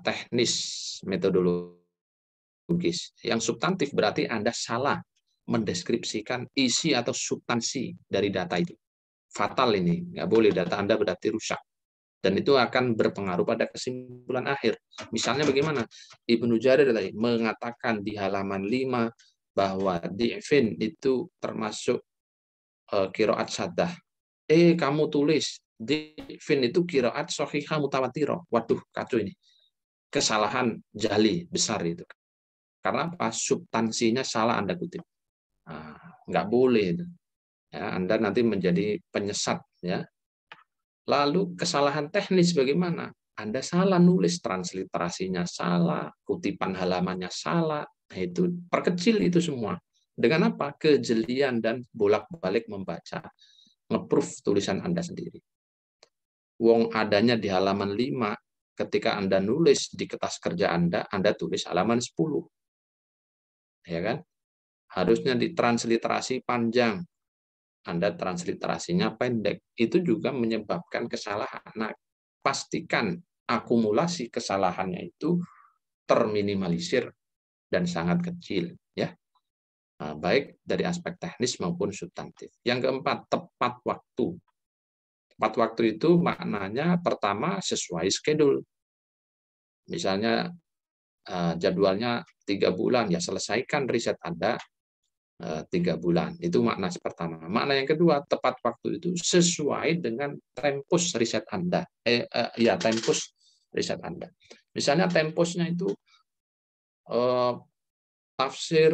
teknis, metodologis. Yang substantif berarti Anda salah mendeskripsikan isi atau substansi dari data itu. Fatal ini, nggak boleh, data Anda berarti rusak. Dan itu akan berpengaruh pada kesimpulan akhir. Misalnya bagaimana? Ibnu Jarir mengatakan di halaman 5 bahwa di'fin itu termasuk qiraat saddah. Kamu tulis di'fin itu qiraat shahihah mutawatirah. Waduh, kacau ini. Kesalahan jali besar itu. Karena apa? Substansinya salah Anda kutip. Nggak boleh itu. Ya, Anda nanti menjadi penyesat, ya. Lalu kesalahan teknis bagaimana? Anda salah nulis, transliterasinya salah, kutipan halamannya salah. Nah, itu perkecil itu semua. Dengan apa? Kejelian dan bolak-balik membaca, nge-proof tulisan Anda sendiri. Wong adanya di halaman 5, ketika Anda nulis di kertas kerja Anda tulis halaman 10. Ya kan? Harusnya ditransliterasi panjang. Anda transliterasinya pendek, itu juga menyebabkan kesalahan. Nah, pastikan akumulasi kesalahannya itu terminimalisir dan sangat kecil, ya. baik dari aspek teknis maupun substantif. Yang keempat, tepat waktu. Tepat waktu itu maknanya pertama sesuai schedule. Misalnya jadwalnya 3 bulan, ya selesaikan riset Anda 3 bulan. Itu makna pertama. Makna yang kedua, tepat waktu itu sesuai dengan tempus riset Anda. Tempus riset Anda. Misalnya tempusnya itu tafsir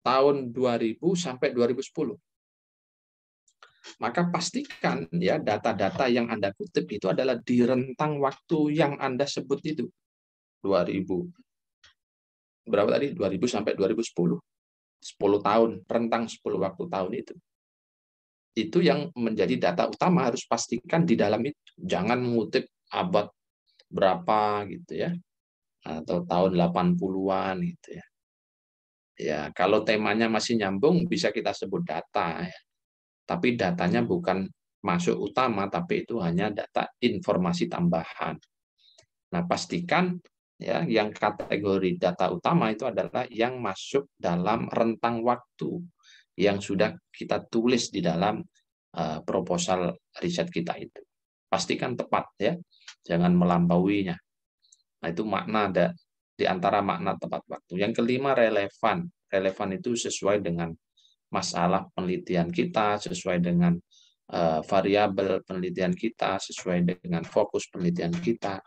tahun 2000 sampai 2010. Maka pastikan ya data-data yang Anda kutip itu adalah di rentang waktu yang Anda sebut itu. 2000. Berapa tadi? 2000 sampai 2010. 10 tahun, rentang 10 waktu tahun itu. Itu yang menjadi data utama, harus pastikan di dalam itu. Jangan mengutip abad berapa gitu ya. Atau tahun 80-an gitu ya. Ya, kalau temanya masih nyambung bisa kita sebut data ya. Tapi datanya bukan masuk utama, tapi itu hanya data informasi tambahan. Nah, pastikan ya yang kategori data utama itu adalah yang masuk dalam rentang waktu yang sudah kita tulis di dalam proposal riset kita itu. Pastikan tepat ya, jangan melampauinya. Nah, itu makna ada di antara makna tepat waktu. Yang kelima, relevan. Relevan itu sesuai dengan masalah penelitian kita, sesuai dengan variabel penelitian kita, sesuai dengan fokus penelitian kita,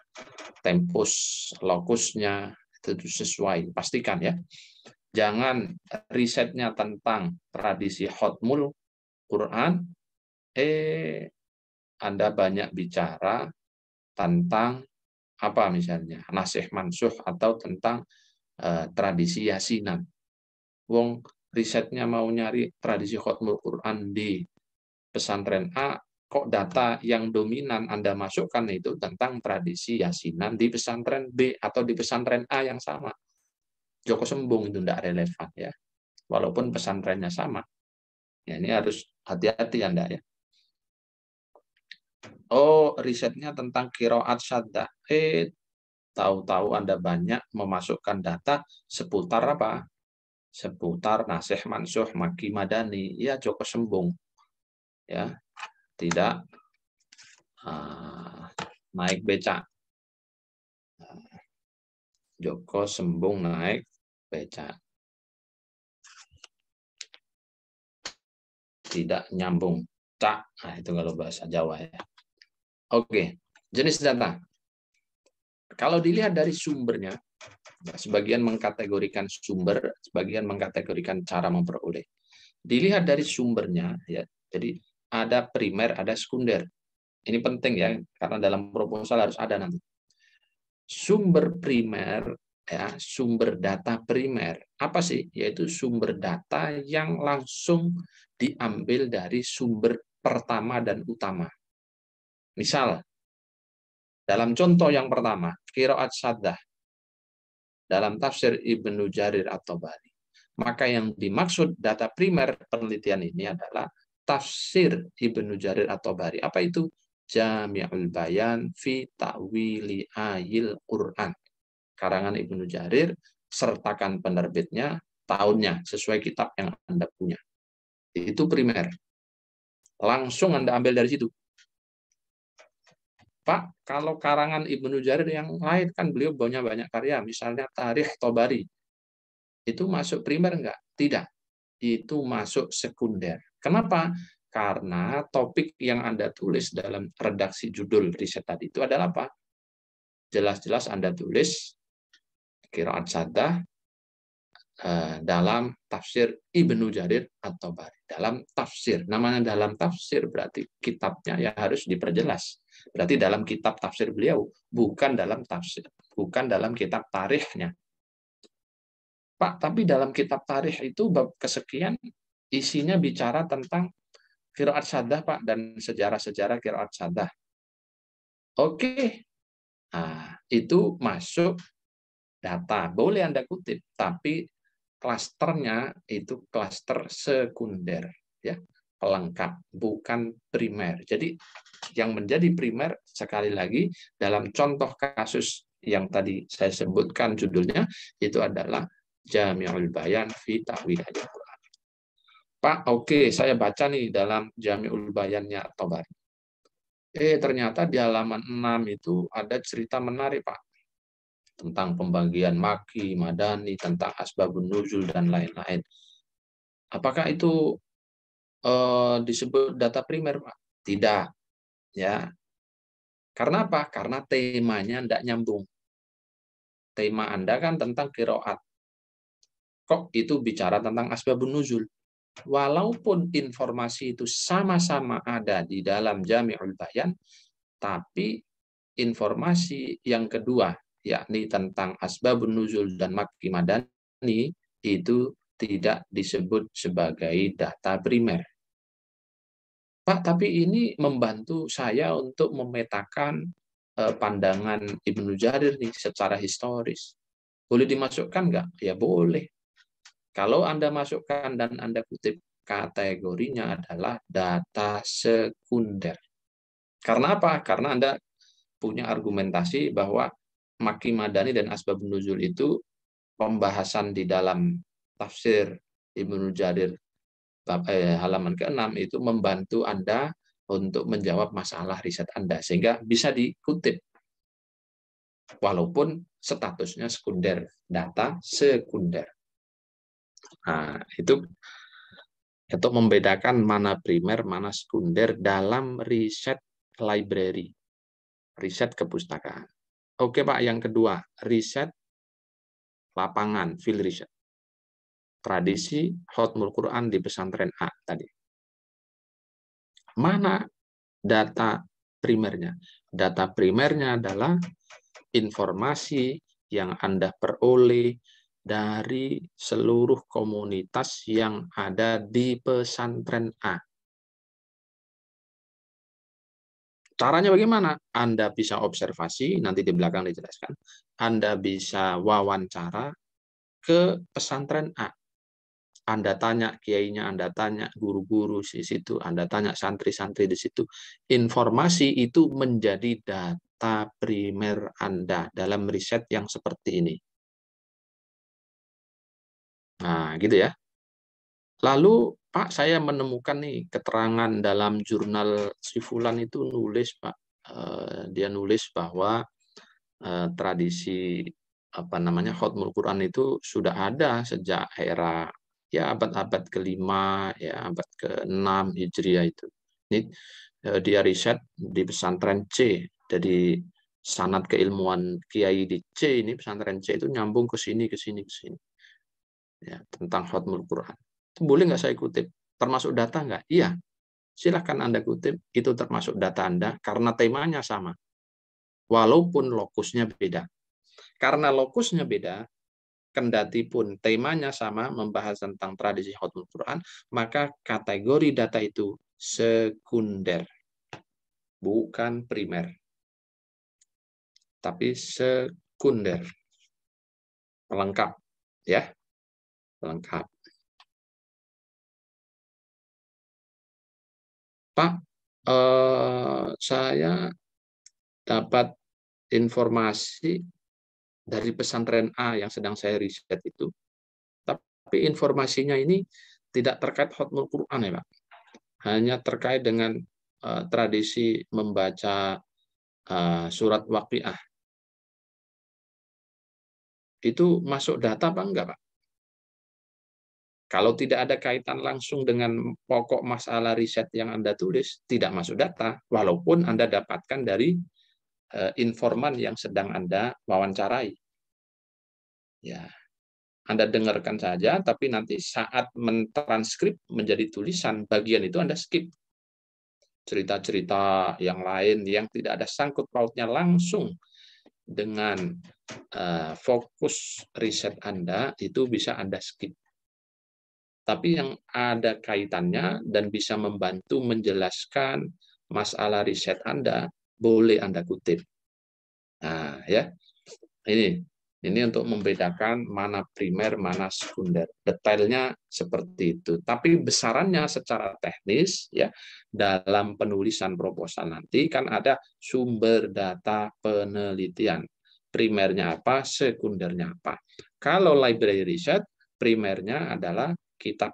tempus, lokusnya, itu sesuai. Pastikan ya. Jangan risetnya tentang tradisi Hotmul Quran, Anda banyak bicara tentang apa misalnya nasih mansuh atau tentang tradisi yasinan. Wong risetnya mau nyari tradisi Khatmul Quran di pesantren A, kok data yang dominan Anda masukkan itu tentang tradisi yasinan di pesantren B atau di pesantren A yang sama. Joko Sembung itu tidak relevan ya. Walaupun pesantrennya sama. Ya, ini harus hati-hati Anda ya. Oh, risetnya tentang qiraat syaddah. Tahu-tahu Anda banyak memasukkan data seputar apa? Seputar nasih mansuh maki madani. Ya, Joko Sembung. Ya, tidak naik becak. Joko Sembung naik becak. Tidak nyambung. Cak. Nah, itu kalau bahasa Jawa ya. Oke, jenis data. Kalau dilihat dari sumbernya, sebagian mengkategorikan sumber, sebagian mengkategorikan cara memperoleh. Dilihat dari sumbernya, ya. Jadi ada primer, ada sekunder. Ini penting ya, karena dalam proposal harus ada nanti. Sumber primer, ya, sumber data primer. Apa sih? Yaitu sumber data yang langsung diambil dari sumber pertama dan utama. Misal, dalam contoh yang pertama, qiraat syaddah dalam tafsir Ibnu Jarir at-Tabari. Maka yang dimaksud data primer penelitian ini adalah tafsir Ibnu Jarir at-Tabari. Apa itu? Jami'ul Bayan fi Ta'wili Ayil Quran. Karangan Ibnu Jarir, sertakan penerbitnya, tahunnya, sesuai kitab yang Anda punya. Itu primer. Langsung Anda ambil dari situ. Pak, kalau karangan Ibnu Jarir yang lain kan beliau punya banyak karya, misalnya Tarikh Tabari. Itu masuk primer enggak? Tidak. Itu masuk sekunder. Kenapa? Karena topik yang Anda tulis dalam redaksi judul riset tadi itu adalah apa? Jelas-jelas Anda tulis qiraat syaddah dalam tafsir Ibnu Jarir at-Tabari. Dalam tafsir. Namanya dalam tafsir berarti kitabnya ya harus diperjelas. Berarti dalam kitab tafsir beliau, bukan dalam tafsir, bukan dalam kitab tarikhnya. Pak, tapi dalam kitab tarikh itu bab kesekian isinya bicara tentang qiraat syaddah, Pak, dan sejarah-sejarah qiraat syaddah. Oke. Nah, itu masuk data. Boleh Anda kutip, tapi klasternya itu klaster sekunder, ya, pelengkap, bukan primer. Jadi yang menjadi primer sekali lagi dalam contoh kasus yang tadi saya sebutkan judulnya itu adalah Jami'ul Bayan fi Ta'wil Ayat Quran. Pak, oke, saya baca nih dalam Jami'ul Bayannya At-Tabari. Ternyata di halaman 6 itu ada cerita menarik, Pak. Tentang pembagian maki, madani, tentang asbabun nuzul, dan lain-lain. Apakah itu disebut data primer, Pak? Tidak. Ya. Karena apa? Karena temanya tidak nyambung. Tema Anda kan tentang qiraat. Kok itu bicara tentang asbabun nuzul? Walaupun informasi itu sama-sama ada di dalam Jami'ul Bayan, tapi informasi yang kedua, yakni tentang asbabun nuzul dan makki madani, itu tidak disebut sebagai data primer. Pak, tapi ini membantu saya untuk memetakan pandangan Ibnu Jarir nih secara historis. Boleh dimasukkan nggak? Ya boleh. Kalau Anda masukkan dan Anda kutip, kategorinya adalah data sekunder. Karena apa? Karena Anda punya argumentasi bahwa Makki Madani dan Asbabun Nuzul itu pembahasan di dalam tafsir Ibnu Jarir halaman ke-6 itu membantu Anda untuk menjawab masalah riset Anda, sehingga bisa dikutip. Walaupun statusnya sekunder, data sekunder. Nah, itu untuk membedakan mana primer, mana sekunder dalam riset library, riset kepustakaan. Oke Pak, yang kedua, riset lapangan, field research. Tradisi Khatmul Quran di pesantren A tadi. Mana data primernya? Data primernya adalah informasi yang Anda peroleh dari seluruh komunitas yang ada di pesantren A. Caranya bagaimana? Anda bisa observasi, nanti di belakang dijelaskan. Anda bisa wawancara ke pesantren A. Anda tanya kiainya, Anda tanya guru-guru di situ, Anda tanya santri-santri di situ. Informasi itu menjadi data primer Anda dalam riset yang seperti ini. Nah, gitu ya. Lalu, Pak, saya menemukan nih keterangan dalam jurnal si Fulan itu nulis, Pak. Dia nulis bahwa tradisi Khatmul Quran itu sudah ada sejak era ya abad-abad ke-5, ya abad ke-6 Hijriah itu. Ini dia riset di pesantren C. Jadi sanad keilmuan kiai di C ini, pesantren C itu nyambung ke sini, ke sini, ke sini. Ya, tentang Khatmul Quran. Boleh nggak saya kutip? Termasuk data nggak? Iya. Silahkan Anda kutip, itu termasuk data Anda karena temanya sama. Walaupun lokusnya beda. Karena lokusnya beda, kendati pun temanya sama, membahas tentang tradisi Khatmul Quran, maka kategori data itu sekunder, bukan primer, tapi sekunder, pelengkap, ya, pelengkap. Pak, saya dapat informasi dari pesantren A yang sedang saya riset itu, tapi informasinya ini tidak terkait Khatmul Quran ya Pak. Hanya terkait dengan tradisi membaca surat Waqiah. Itu masuk data apa enggak Pak? Kalau tidak ada kaitan langsung dengan pokok masalah riset yang Anda tulis, tidak masuk data, walaupun Anda dapatkan dari informan yang sedang Anda wawancarai. Ya, Anda dengarkan saja, tapi nanti saat mentranskrip menjadi tulisan, bagian itu Anda skip. Cerita-cerita yang lain yang tidak ada sangkut pautnya langsung dengan fokus riset Anda, itu bisa Anda skip. Tapi yang ada kaitannya dan bisa membantu menjelaskan masalah riset Anda, boleh Anda kutip. Nah, ya. Ini untuk membedakan mana primer, mana sekunder. Detailnya seperti itu. Tapi besarannya secara teknis, ya, dalam penulisan proposal nanti kan ada sumber data penelitian. Primernya apa, sekundernya apa. Kalau library research, primernya adalah kitab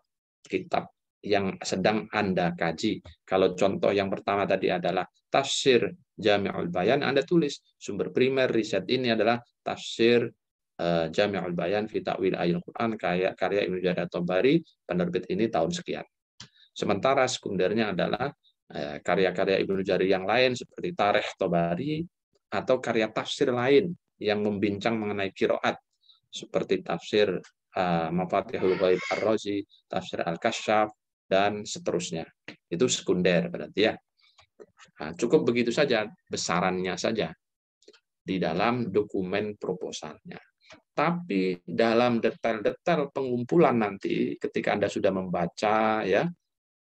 yang sedang Anda kaji. Kalau contoh yang pertama tadi adalah tafsir Jami'ul Bayan, Anda tulis sumber primer riset ini adalah tafsir Jami'ul Bayan fi Ta'wil Ayatul Quran karya Ibnu Jarir At-Tabari, penerbit ini tahun sekian. Sementara sekundernya adalah karya-karya Ibnu Jarir yang lain seperti Tarikh Tabari atau karya tafsir lain yang membincang mengenai qiraat seperti tafsir Mafatihul Ghaib Ar-Razi, tafsir Al-Kasyaf, dan seterusnya. Itu sekunder berarti ya. Nah, cukup begitu saja, besarannya saja di dalam dokumen proposalnya. Tapi dalam detail-detail pengumpulan nanti, ketika Anda sudah membaca ya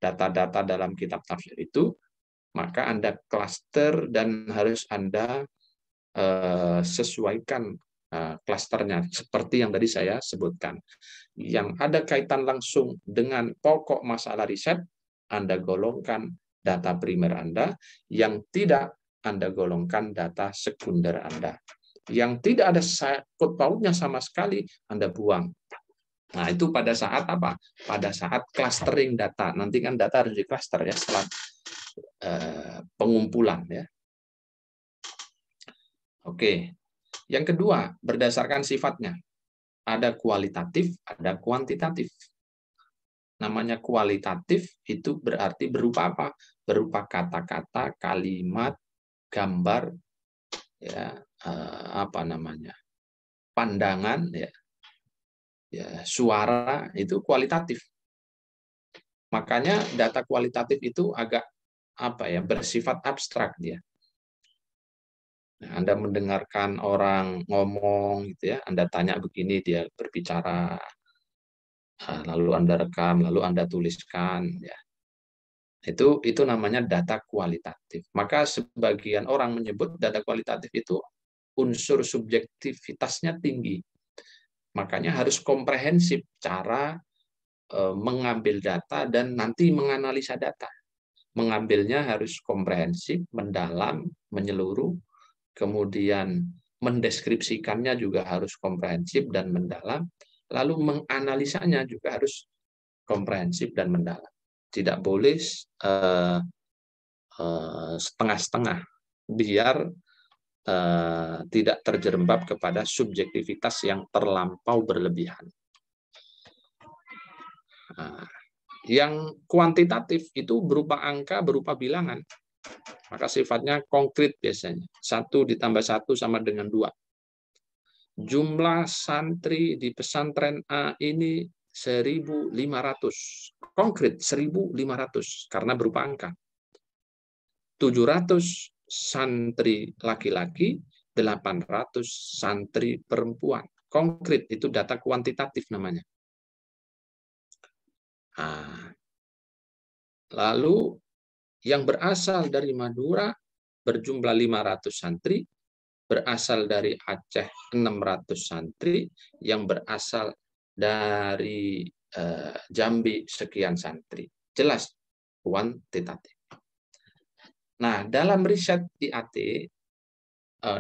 data-data dalam kitab tafsir itu, maka Anda klaster dan harus Anda sesuaikan klasternya seperti yang tadi saya sebutkan. Yang ada kaitan langsung dengan pokok masalah riset, Anda golongkan data primer Anda, yang tidak Anda golongkan data sekunder Anda. Yang tidak ada sangkut pautnya sama sekali, Anda buang. Nah, itu pada saat apa? Pada saat clustering data. Nanti kan data harus di-cluster ya setelah pengumpulan ya. Oke. Yang kedua, berdasarkan sifatnya. Ada kualitatif, ada kuantitatif. Namanya kualitatif itu berarti berupa apa? Berupa kata-kata, kalimat, gambar, ya, apa namanya? Pandangan, ya. Ya, suara itu kualitatif. Makanya data kualitatif itu agak apa ya, bersifat abstrak dia. Nah, Anda mendengarkan orang ngomong gitu ya, Anda tanya begini, dia berbicara, lalu Anda rekam, lalu Anda tuliskan ya. Itu namanya data kualitatif. Maka sebagian orang menyebut data kualitatif itu unsur subjektivitasnya tinggi. Makanya harus komprehensif cara mengambil data dan nanti menganalisa data. Mengambilnya harus komprehensif, mendalam, menyeluruh, kemudian mendeskripsikannya juga harus komprehensif dan mendalam, lalu menganalisanya juga harus komprehensif dan mendalam. Tidak boleh setengah-setengah, biar tidak terjerembab kepada subjektivitas yang terlampau berlebihan. Nah, yang kuantitatif itu berupa angka, berupa bilangan. Maka sifatnya konkret biasanya. 1 ditambah 1 sama dengan 2. Jumlah santri di pesantren A ini 1.500. Konkret 1.500 karena berupa angka. 700 santri laki-laki, 800 santri perempuan. Konkret itu data kuantitatif namanya. Nah, lalu yang berasal dari Madura berjumlah 500 santri, berasal dari Aceh 600 santri, yang berasal dari Jambi sekian santri. Jelas kuantitatif. Nah, dalam riset di AT,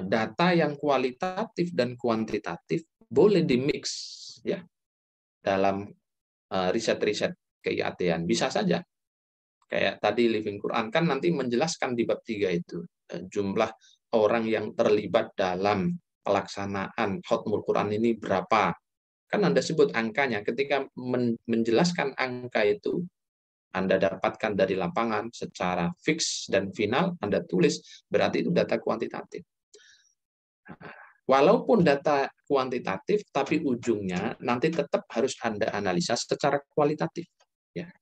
data yang kualitatif dan kuantitatif boleh dimix ya dalam riset-riset KIAT-an. Bisa saja. Kayak tadi Living Quran kan nanti menjelaskan di bab 3 itu jumlah orang yang terlibat dalam pelaksanaan Khatmul Quran ini berapa. Kan Anda sebut angkanya. Ketika menjelaskan angka itu, Anda dapatkan dari lapangan secara fix dan final, Anda tulis, berarti itu data kuantitatif. Walaupun data kuantitatif, tapi ujungnya nanti tetap harus Anda analisa secara kualitatif. Ya.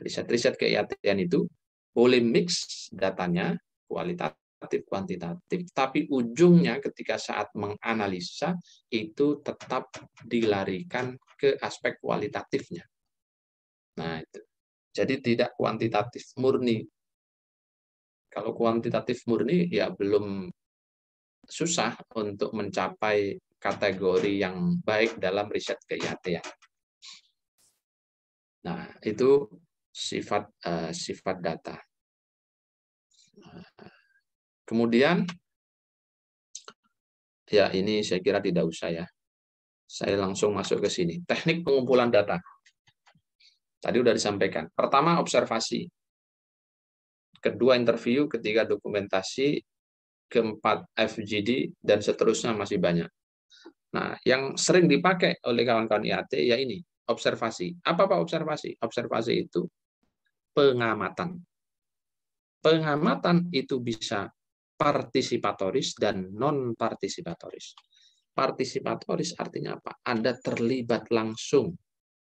Riset-riset KIAT-an itu boleh mix datanya, kualitatif, kuantitatif, tapi ujungnya ketika saat menganalisa itu tetap dilarikan ke aspek kualitatifnya. Nah, itu. Jadi tidak kuantitatif murni. Kalau kuantitatif murni ya belum, susah untuk mencapai kategori yang baik dalam riset KIAT-an. Nah, itu sifat data. Kemudian, ya ini saya kira tidak usah ya. Saya langsung masuk ke sini. Teknik pengumpulan data. Tadi udah disampaikan. Pertama, observasi. Kedua, interview. Ketiga, dokumentasi. Keempat, FGD. Dan seterusnya masih banyak. Nah, yang sering dipakai oleh kawan-kawan IAT ya ini, observasi. Apa Pak observasi? Observasi itu pengamatan. Pengamatan itu bisa partisipatoris dan non-partisipatoris. Partisipatoris artinya apa? Anda terlibat langsung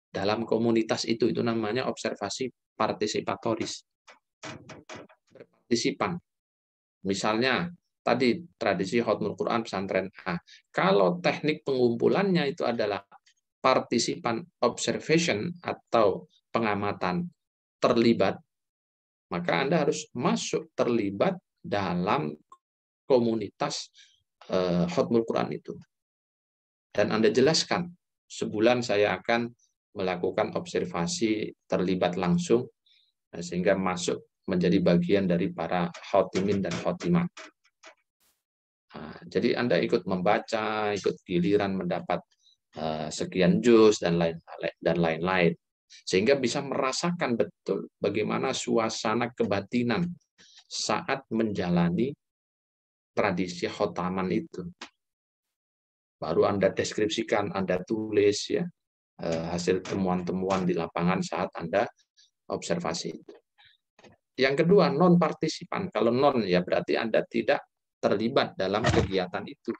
dalam komunitas itu namanya observasi partisipatoris. Berpartisipan. Misalnya, tadi tradisi Khatmul Quran pesantren A. Kalau teknik pengumpulannya itu adalah partisipan observation atau pengamatan terlibat, maka Anda harus masuk terlibat dalam komunitas Khatmul Quran itu. Dan Anda jelaskan, sebulan saya akan melakukan observasi terlibat langsung, sehingga masuk menjadi bagian dari para khotimin dan khotimat. Nah, jadi Anda ikut membaca, ikut giliran mendapat sekian juz dan lain-lain, sehingga bisa merasakan betul bagaimana suasana kebatinan saat menjalani tradisi khotaman itu. Baru Anda deskripsikan, Anda tulis ya hasil temuan-temuan di lapangan saat Anda observasi itu. Yang kedua, non-partisipan. Kalau non ya berarti Anda tidak terlibat dalam kegiatan itu.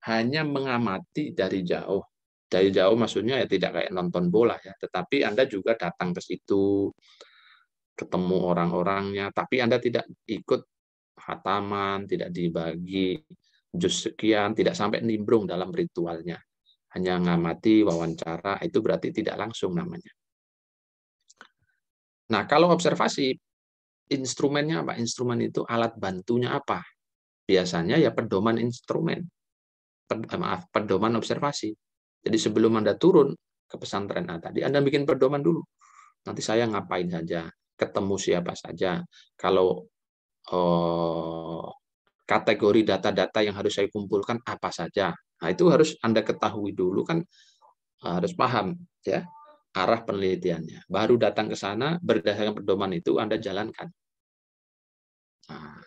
Hanya mengamati dari jauh. Dari jauh maksudnya ya tidak kayak nonton bola ya, tetapi Anda juga datang ke situ, ketemu orang-orangnya, tapi Anda tidak ikut khataman, tidak dibagi juz sekian, tidak sampai nimbrung dalam ritualnya. Hanya ngamati, wawancara, itu berarti tidak langsung namanya. Nah, kalau observasi, instrumennya apa? Instrumen itu alat bantunya apa? Biasanya ya pedoman instrumen. Pedoman observasi. Jadi sebelum Anda turun ke pesantren A tadi, Anda bikin pedoman dulu. Nanti saya ngapain saja, ketemu siapa saja. Kalau kategori data-data yang harus saya kumpulkan apa saja. Nah, itu harus Anda ketahui dulu kan, harus paham ya arah penelitiannya. Baru datang ke sana berdasarkan pedoman itu Anda jalankan. Nah,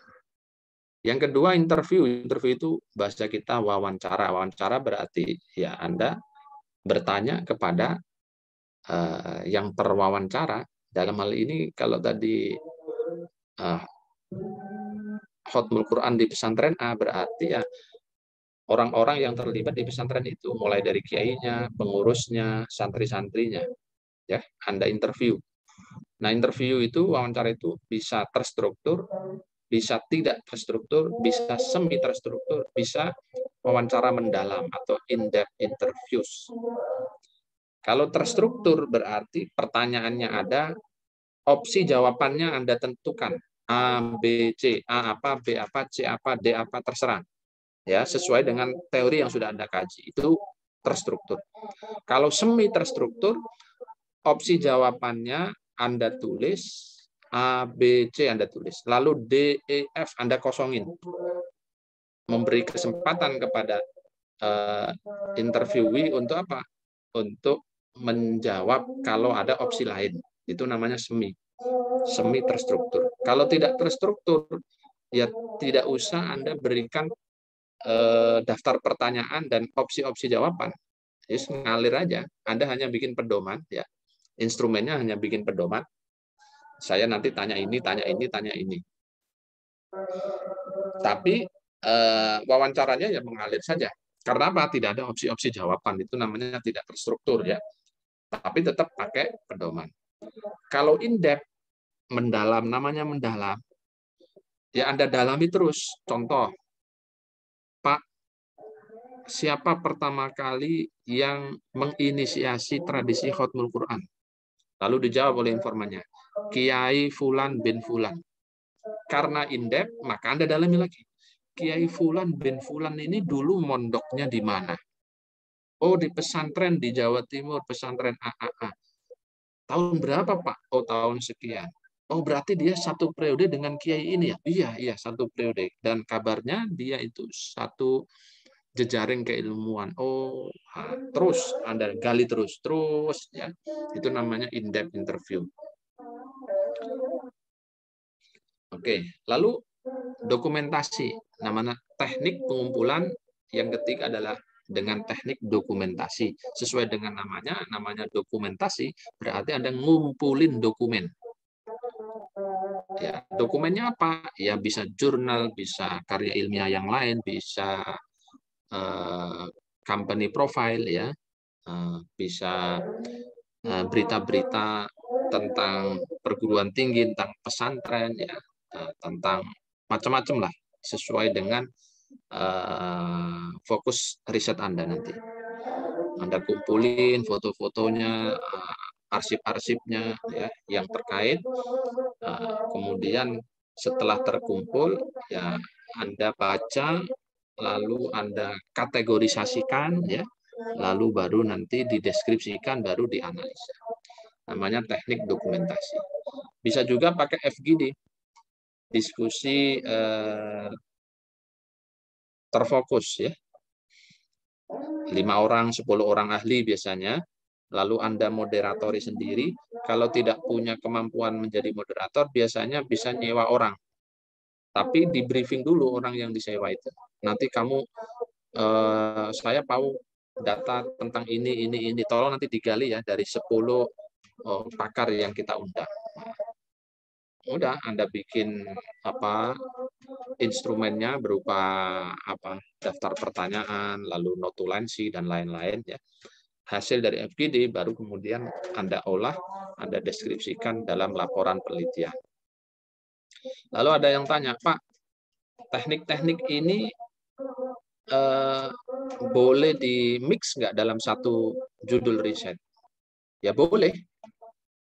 yang kedua interview. Interview itu bahasa kita wawancara. Wawancara berarti ya Anda bertanya kepada yang terwawancara. Dalam hal ini kalau tadi Khatmul Quran di pesantren A berarti ya orang-orang yang terlibat di pesantren itu, mulai dari kiainya, pengurusnya, santri-santrinya, ya Anda interview. Nah, interview itu, wawancara itu bisa terstruktur, bisa tidak terstruktur, bisa semi terstruktur, bisa wawancara mendalam atau in-depth interviews. Kalau terstruktur berarti pertanyaannya ada, opsi jawabannya Anda tentukan. A, B, C, A apa, B apa, C apa, D apa, terserah. Ya, sesuai dengan teori yang sudah Anda kaji. Itu terstruktur. Kalau semi terstruktur, opsi jawabannya Anda tulis, A, B, C Anda tulis. Lalu D, E, F Anda kosongin. Memberi kesempatan kepada interviewee untuk apa? Untuk menjawab kalau ada opsi lain. Itu namanya semi. Semi terstruktur. Kalau tidak terstruktur, ya tidak usah Anda berikan daftar pertanyaan dan opsi-opsi jawaban. Just ngalir aja. Anda hanya bikin pedoman, ya. Instrumennya hanya bikin pedoman. Saya nanti tanya ini, tanya ini, tanya ini. Tapi wawancaranya ya mengalir saja. Karena apa? Tidak ada opsi-opsi jawaban. Itu namanya tidak terstruktur ya. Tapi tetap pakai pedoman. Kalau in-depth, mendalam, namanya mendalam. Ya Anda dalami terus. Contoh, Pak, siapa pertama kali yang menginisiasi tradisi Khatmul Quran? Lalu dijawab oleh informannya, Kiai Fulan bin Fulan. Karena in-depth, maka Anda dalami lagi. Kiai Fulan bin Fulan ini dulu mondoknya di mana? Oh, di pesantren di Jawa Timur, pesantren AAA. Tahun berapa, Pak? Oh, tahun sekian. Oh, berarti dia satu periode dengan kiai ini ya? Iya, satu periode. Dan kabarnya dia itu satu jejaring keilmuan. Oh, terus Anda gali terus ya. Itu namanya in-depth interview. Oke, lalu dokumentasi. Namanya teknik pengumpulan yang ketiga adalah dengan teknik dokumentasi. Sesuai dengan namanya dokumentasi, berarti Anda ngumpulin dokumen. Ya, dokumennya apa? Ya bisa jurnal, bisa karya ilmiah yang lain, bisa company profile ya, bisa berita-berita tentang perguruan tinggi, tentang pesantren ya, tentang macam-macam lah, sesuai dengan fokus riset Anda nanti. Anda kumpulin foto-fotonya, arsip-arsipnya ya yang terkait. Kemudian setelah terkumpul ya Anda baca, lalu Anda kategorisasikan ya, lalu baru nanti dideskripsikan, baru dianalisa. Namanya teknik dokumentasi. Bisa juga pakai FGD, diskusi terfokus ya. 5 orang, 10 orang ahli biasanya. Lalu Anda moderatori sendiri. Kalau tidak punya kemampuan menjadi moderator, biasanya bisa nyewa orang. Tapi di briefing dulu orang yang disewa itu. Nanti kamu, saya tahu data tentang ini. Tolong nanti digali ya dari 10 pakar yang kita undang. Udah Anda bikin instrumennya berupa daftar pertanyaan, lalu notulensi dan lain-lain ya. Hasil dari FGD baru kemudian Anda olah, Anda deskripsikan dalam laporan penelitian. Lalu ada yang tanya, Pak, teknik-teknik ini boleh di-mix nggak dalam satu judul riset? Ya boleh.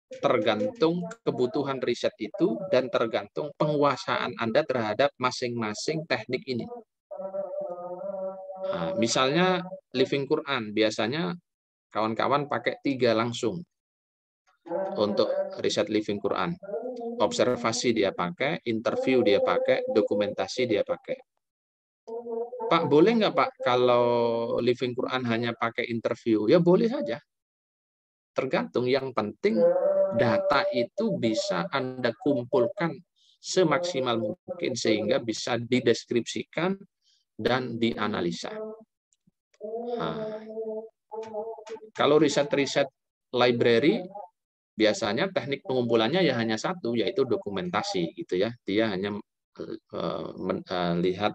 Tergantung kebutuhan riset itu dan tergantung penguasaan Anda terhadap masing-masing teknik ini. Nah, misalnya Living Quran, biasanya kawan-kawan pakai 3 langsung untuk riset Living Quran. Observasi dia pakai, interview dia pakai, dokumentasi dia pakai. Pak, boleh nggak Pak kalau Living Quran hanya pakai interview? Ya boleh saja. Tergantung, yang penting data itu bisa Anda kumpulkan semaksimal mungkin sehingga bisa dideskripsikan dan dianalisa. Nah, kalau riset-riset library biasanya teknik pengumpulannya ya hanya satu, yaitu dokumentasi gitu ya. Dia hanya melihat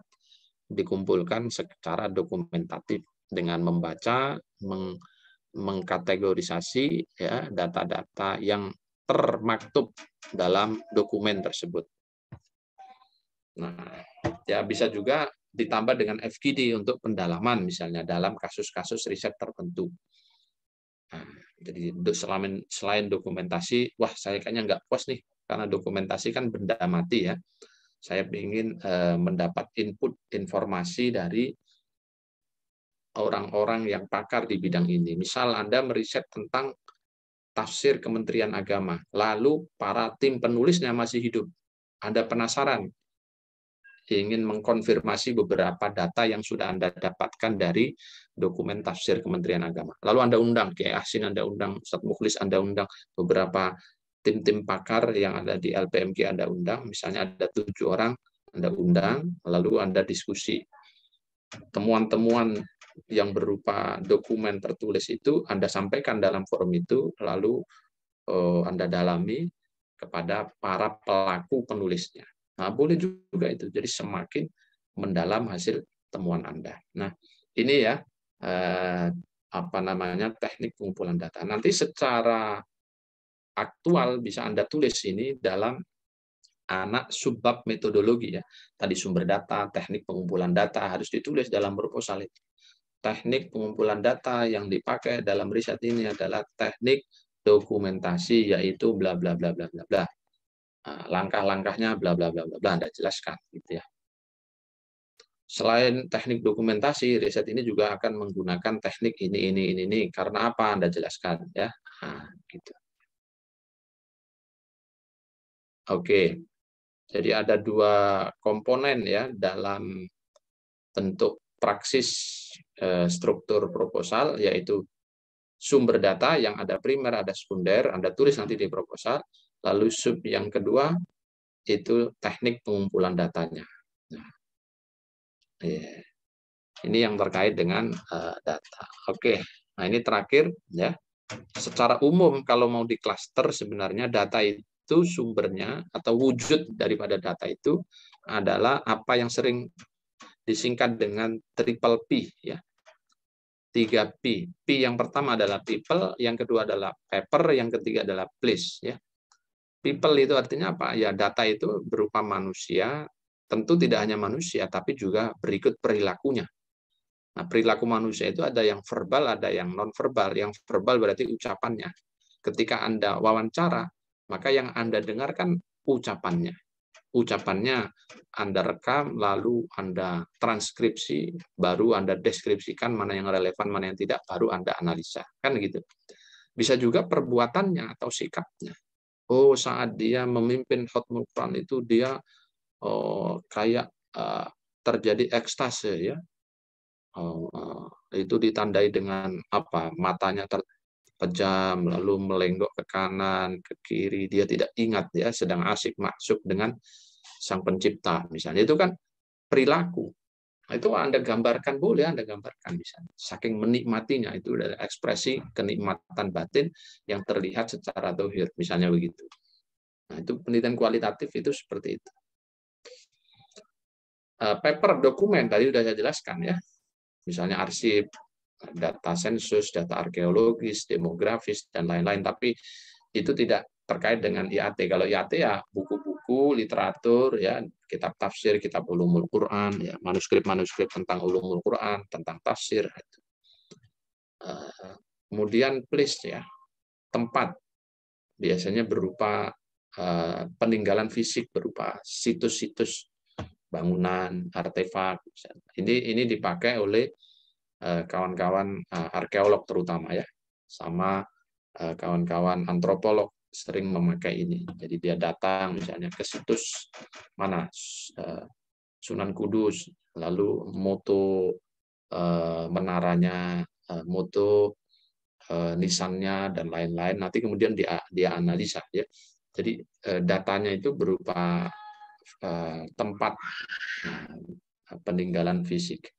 dikumpulkan secara dokumentatif dengan membaca, mengkategorisasi ya data-data yang termaktub dalam dokumen tersebut. Nah, ya bisa juga ditambah dengan FGD untuk pendalaman misalnya dalam kasus-kasus riset tertentu. Nah, jadi selain dokumentasi, wah saya kayaknya nggak puas nih karena dokumentasi kan benda mati ya. Saya ingin mendapat input informasi dari orang-orang yang pakar di bidang ini. Misal Anda meriset tentang tafsir Kementerian Agama, lalu para tim penulisnya masih hidup. Anda penasaran, ingin mengkonfirmasi beberapa data yang sudah Anda dapatkan dari dokumen tafsir Kementerian Agama. Lalu Anda undang, Kiai Ahsin Anda undang, Ustadz Mukhlis Anda undang, beberapa tim-tim pakar yang ada di LPMG Anda undang, misalnya ada 7 orang Anda undang, lalu Anda diskusi. Temuan-temuan yang berupa dokumen tertulis itu Anda sampaikan dalam forum itu, lalu Anda dalami kepada para pelaku penulisnya. Nah, boleh juga itu. Jadi semakin mendalam hasil temuan Anda. Nah, ini ya teknik pengumpulan data. Nanti secara aktual bisa Anda tulis ini dalam anak subbab metodologi ya. Tadi sumber data, teknik pengumpulan data harus ditulis dalam proposal itu. Teknik pengumpulan data yang dipakai dalam riset ini adalah teknik dokumentasi, yaitu bla bla bla bla bla bla. Langkah-langkahnya bla bla bla bla bla Anda jelaskan gitu ya. Selain teknik dokumentasi, riset ini juga akan menggunakan teknik ini karena apa Anda jelaskan ya. Nah, gitu. Oke. Jadi ada 2 komponen ya dalam bentuk praksis struktur proposal, yaitu sumber data yang ada primer, ada sekunder, Anda tulis nanti di proposal. Lalu sub yang kedua itu teknik pengumpulan datanya. Nah, ini yang terkait dengan data. Oke, nah ini terakhir ya. Secara umum kalau mau diklaster sebenarnya data itu sumbernya atau wujud daripada data itu adalah apa yang sering disingkat dengan triple P ya. 3P. P yang pertama adalah people, yang kedua adalah paper, yang ketiga adalah place ya. People itu artinya apa? Ya data itu berupa manusia, tentu tidak hanya manusia tapi juga berikut perilakunya. Nah, perilaku manusia itu ada yang verbal, ada yang non-verbal. Yang verbal berarti ucapannya. Ketika Anda wawancara, maka yang Anda dengarkan ucapannya. Ucapannya Anda rekam, lalu Anda transkripsi, baru Anda deskripsikan mana yang relevan, mana yang tidak, baru Anda analisa. Kan gitu. Bisa juga perbuatannya atau sikapnya. Oh, saat dia memimpin khutbah Quran itu dia kayak terjadi ekstase ya. Itu ditandai dengan apa? Matanya terpejam, lalu melenggok ke kanan, ke kiri. Dia tidak ingat ya, sedang asik masuk dengan Sang Pencipta. Misalnya itu kan perilaku. Nah, itu Anda gambarkan, boleh Anda gambarkan misalnya. Saking menikmatinya, itu adalah ekspresi kenikmatan batin yang terlihat secara zahir, misalnya begitu. Nah, itu penelitian kualitatif itu seperti itu. Paper dokumen tadi sudah saya jelaskan ya. Misalnya arsip, data sensus, data arkeologis, demografis, dan lain-lain. Tapi itu tidak terkait dengan IAT. Kalau IAT ya buku-buku, literatur, ya kitab tafsir, kitab ulumul Quran, ya manuskrip-manuskrip tentang ulumul Quran, tentang tafsir. Kemudian place ya, tempat. Biasanya berupa peninggalan fisik, berupa situs-situs bangunan, artefak. Ini dipakai oleh kawan-kawan arkeolog terutama ya, sama kawan-kawan antropolog sering memakai ini. Jadi dia datang misalnya ke situs mana Sunan Kudus, lalu moto menaranya, moto nisannya dan lain-lain. Nanti kemudian dia analisa ya. Jadi datanya itu berupa tempat peninggalan fisik.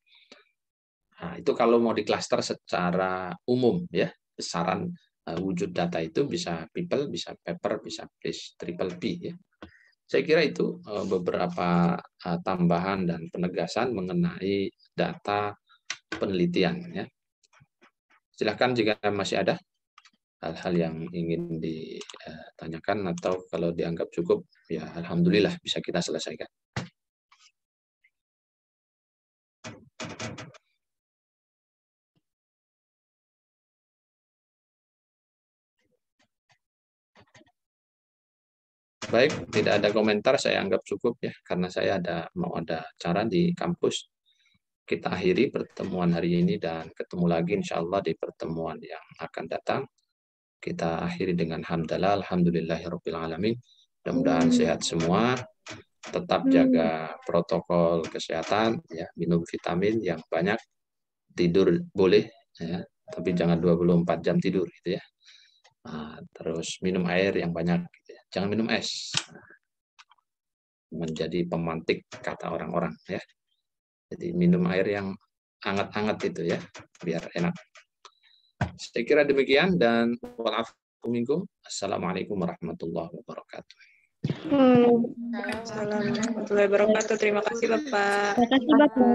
Nah, itu kalau mau diklaster secara umum ya, besaran wujud data itu bisa people, bisa paper, bisa place, triple P ya. Saya kira itu beberapa tambahan dan penegasan mengenai data penelitian ya. Silakan jika masih ada hal-hal yang ingin ditanyakan atau kalau dianggap cukup ya alhamdulillah bisa kita selesaikan. Baik, tidak ada komentar, saya anggap cukup ya, karena saya mau ada acara di kampus. Kita akhiri pertemuan hari ini dan ketemu lagi insya Allah di pertemuan yang akan datang. Kita akhiri dengan hamdalah, alhamdulillahirabbil alamin. Mudah-mudahan sehat semua, tetap jaga protokol kesehatan, ya, minum vitamin yang banyak, tidur boleh, ya, tapi jangan 24 jam tidur, gitu ya. Terus minum air yang banyak, gitu ya. Jangan minum es, menjadi pemantik kata orang-orang, ya. Jadi minum air yang hangat-hangat itu ya, biar enak. Saya kira demikian dan wa'alaikumsalam. Assalamualaikum warahmatullahi wabarakatuh. Assalamualaikum warahmatullahi wabarakatuh. Terima kasih Bapak. Terima kasih Bapak.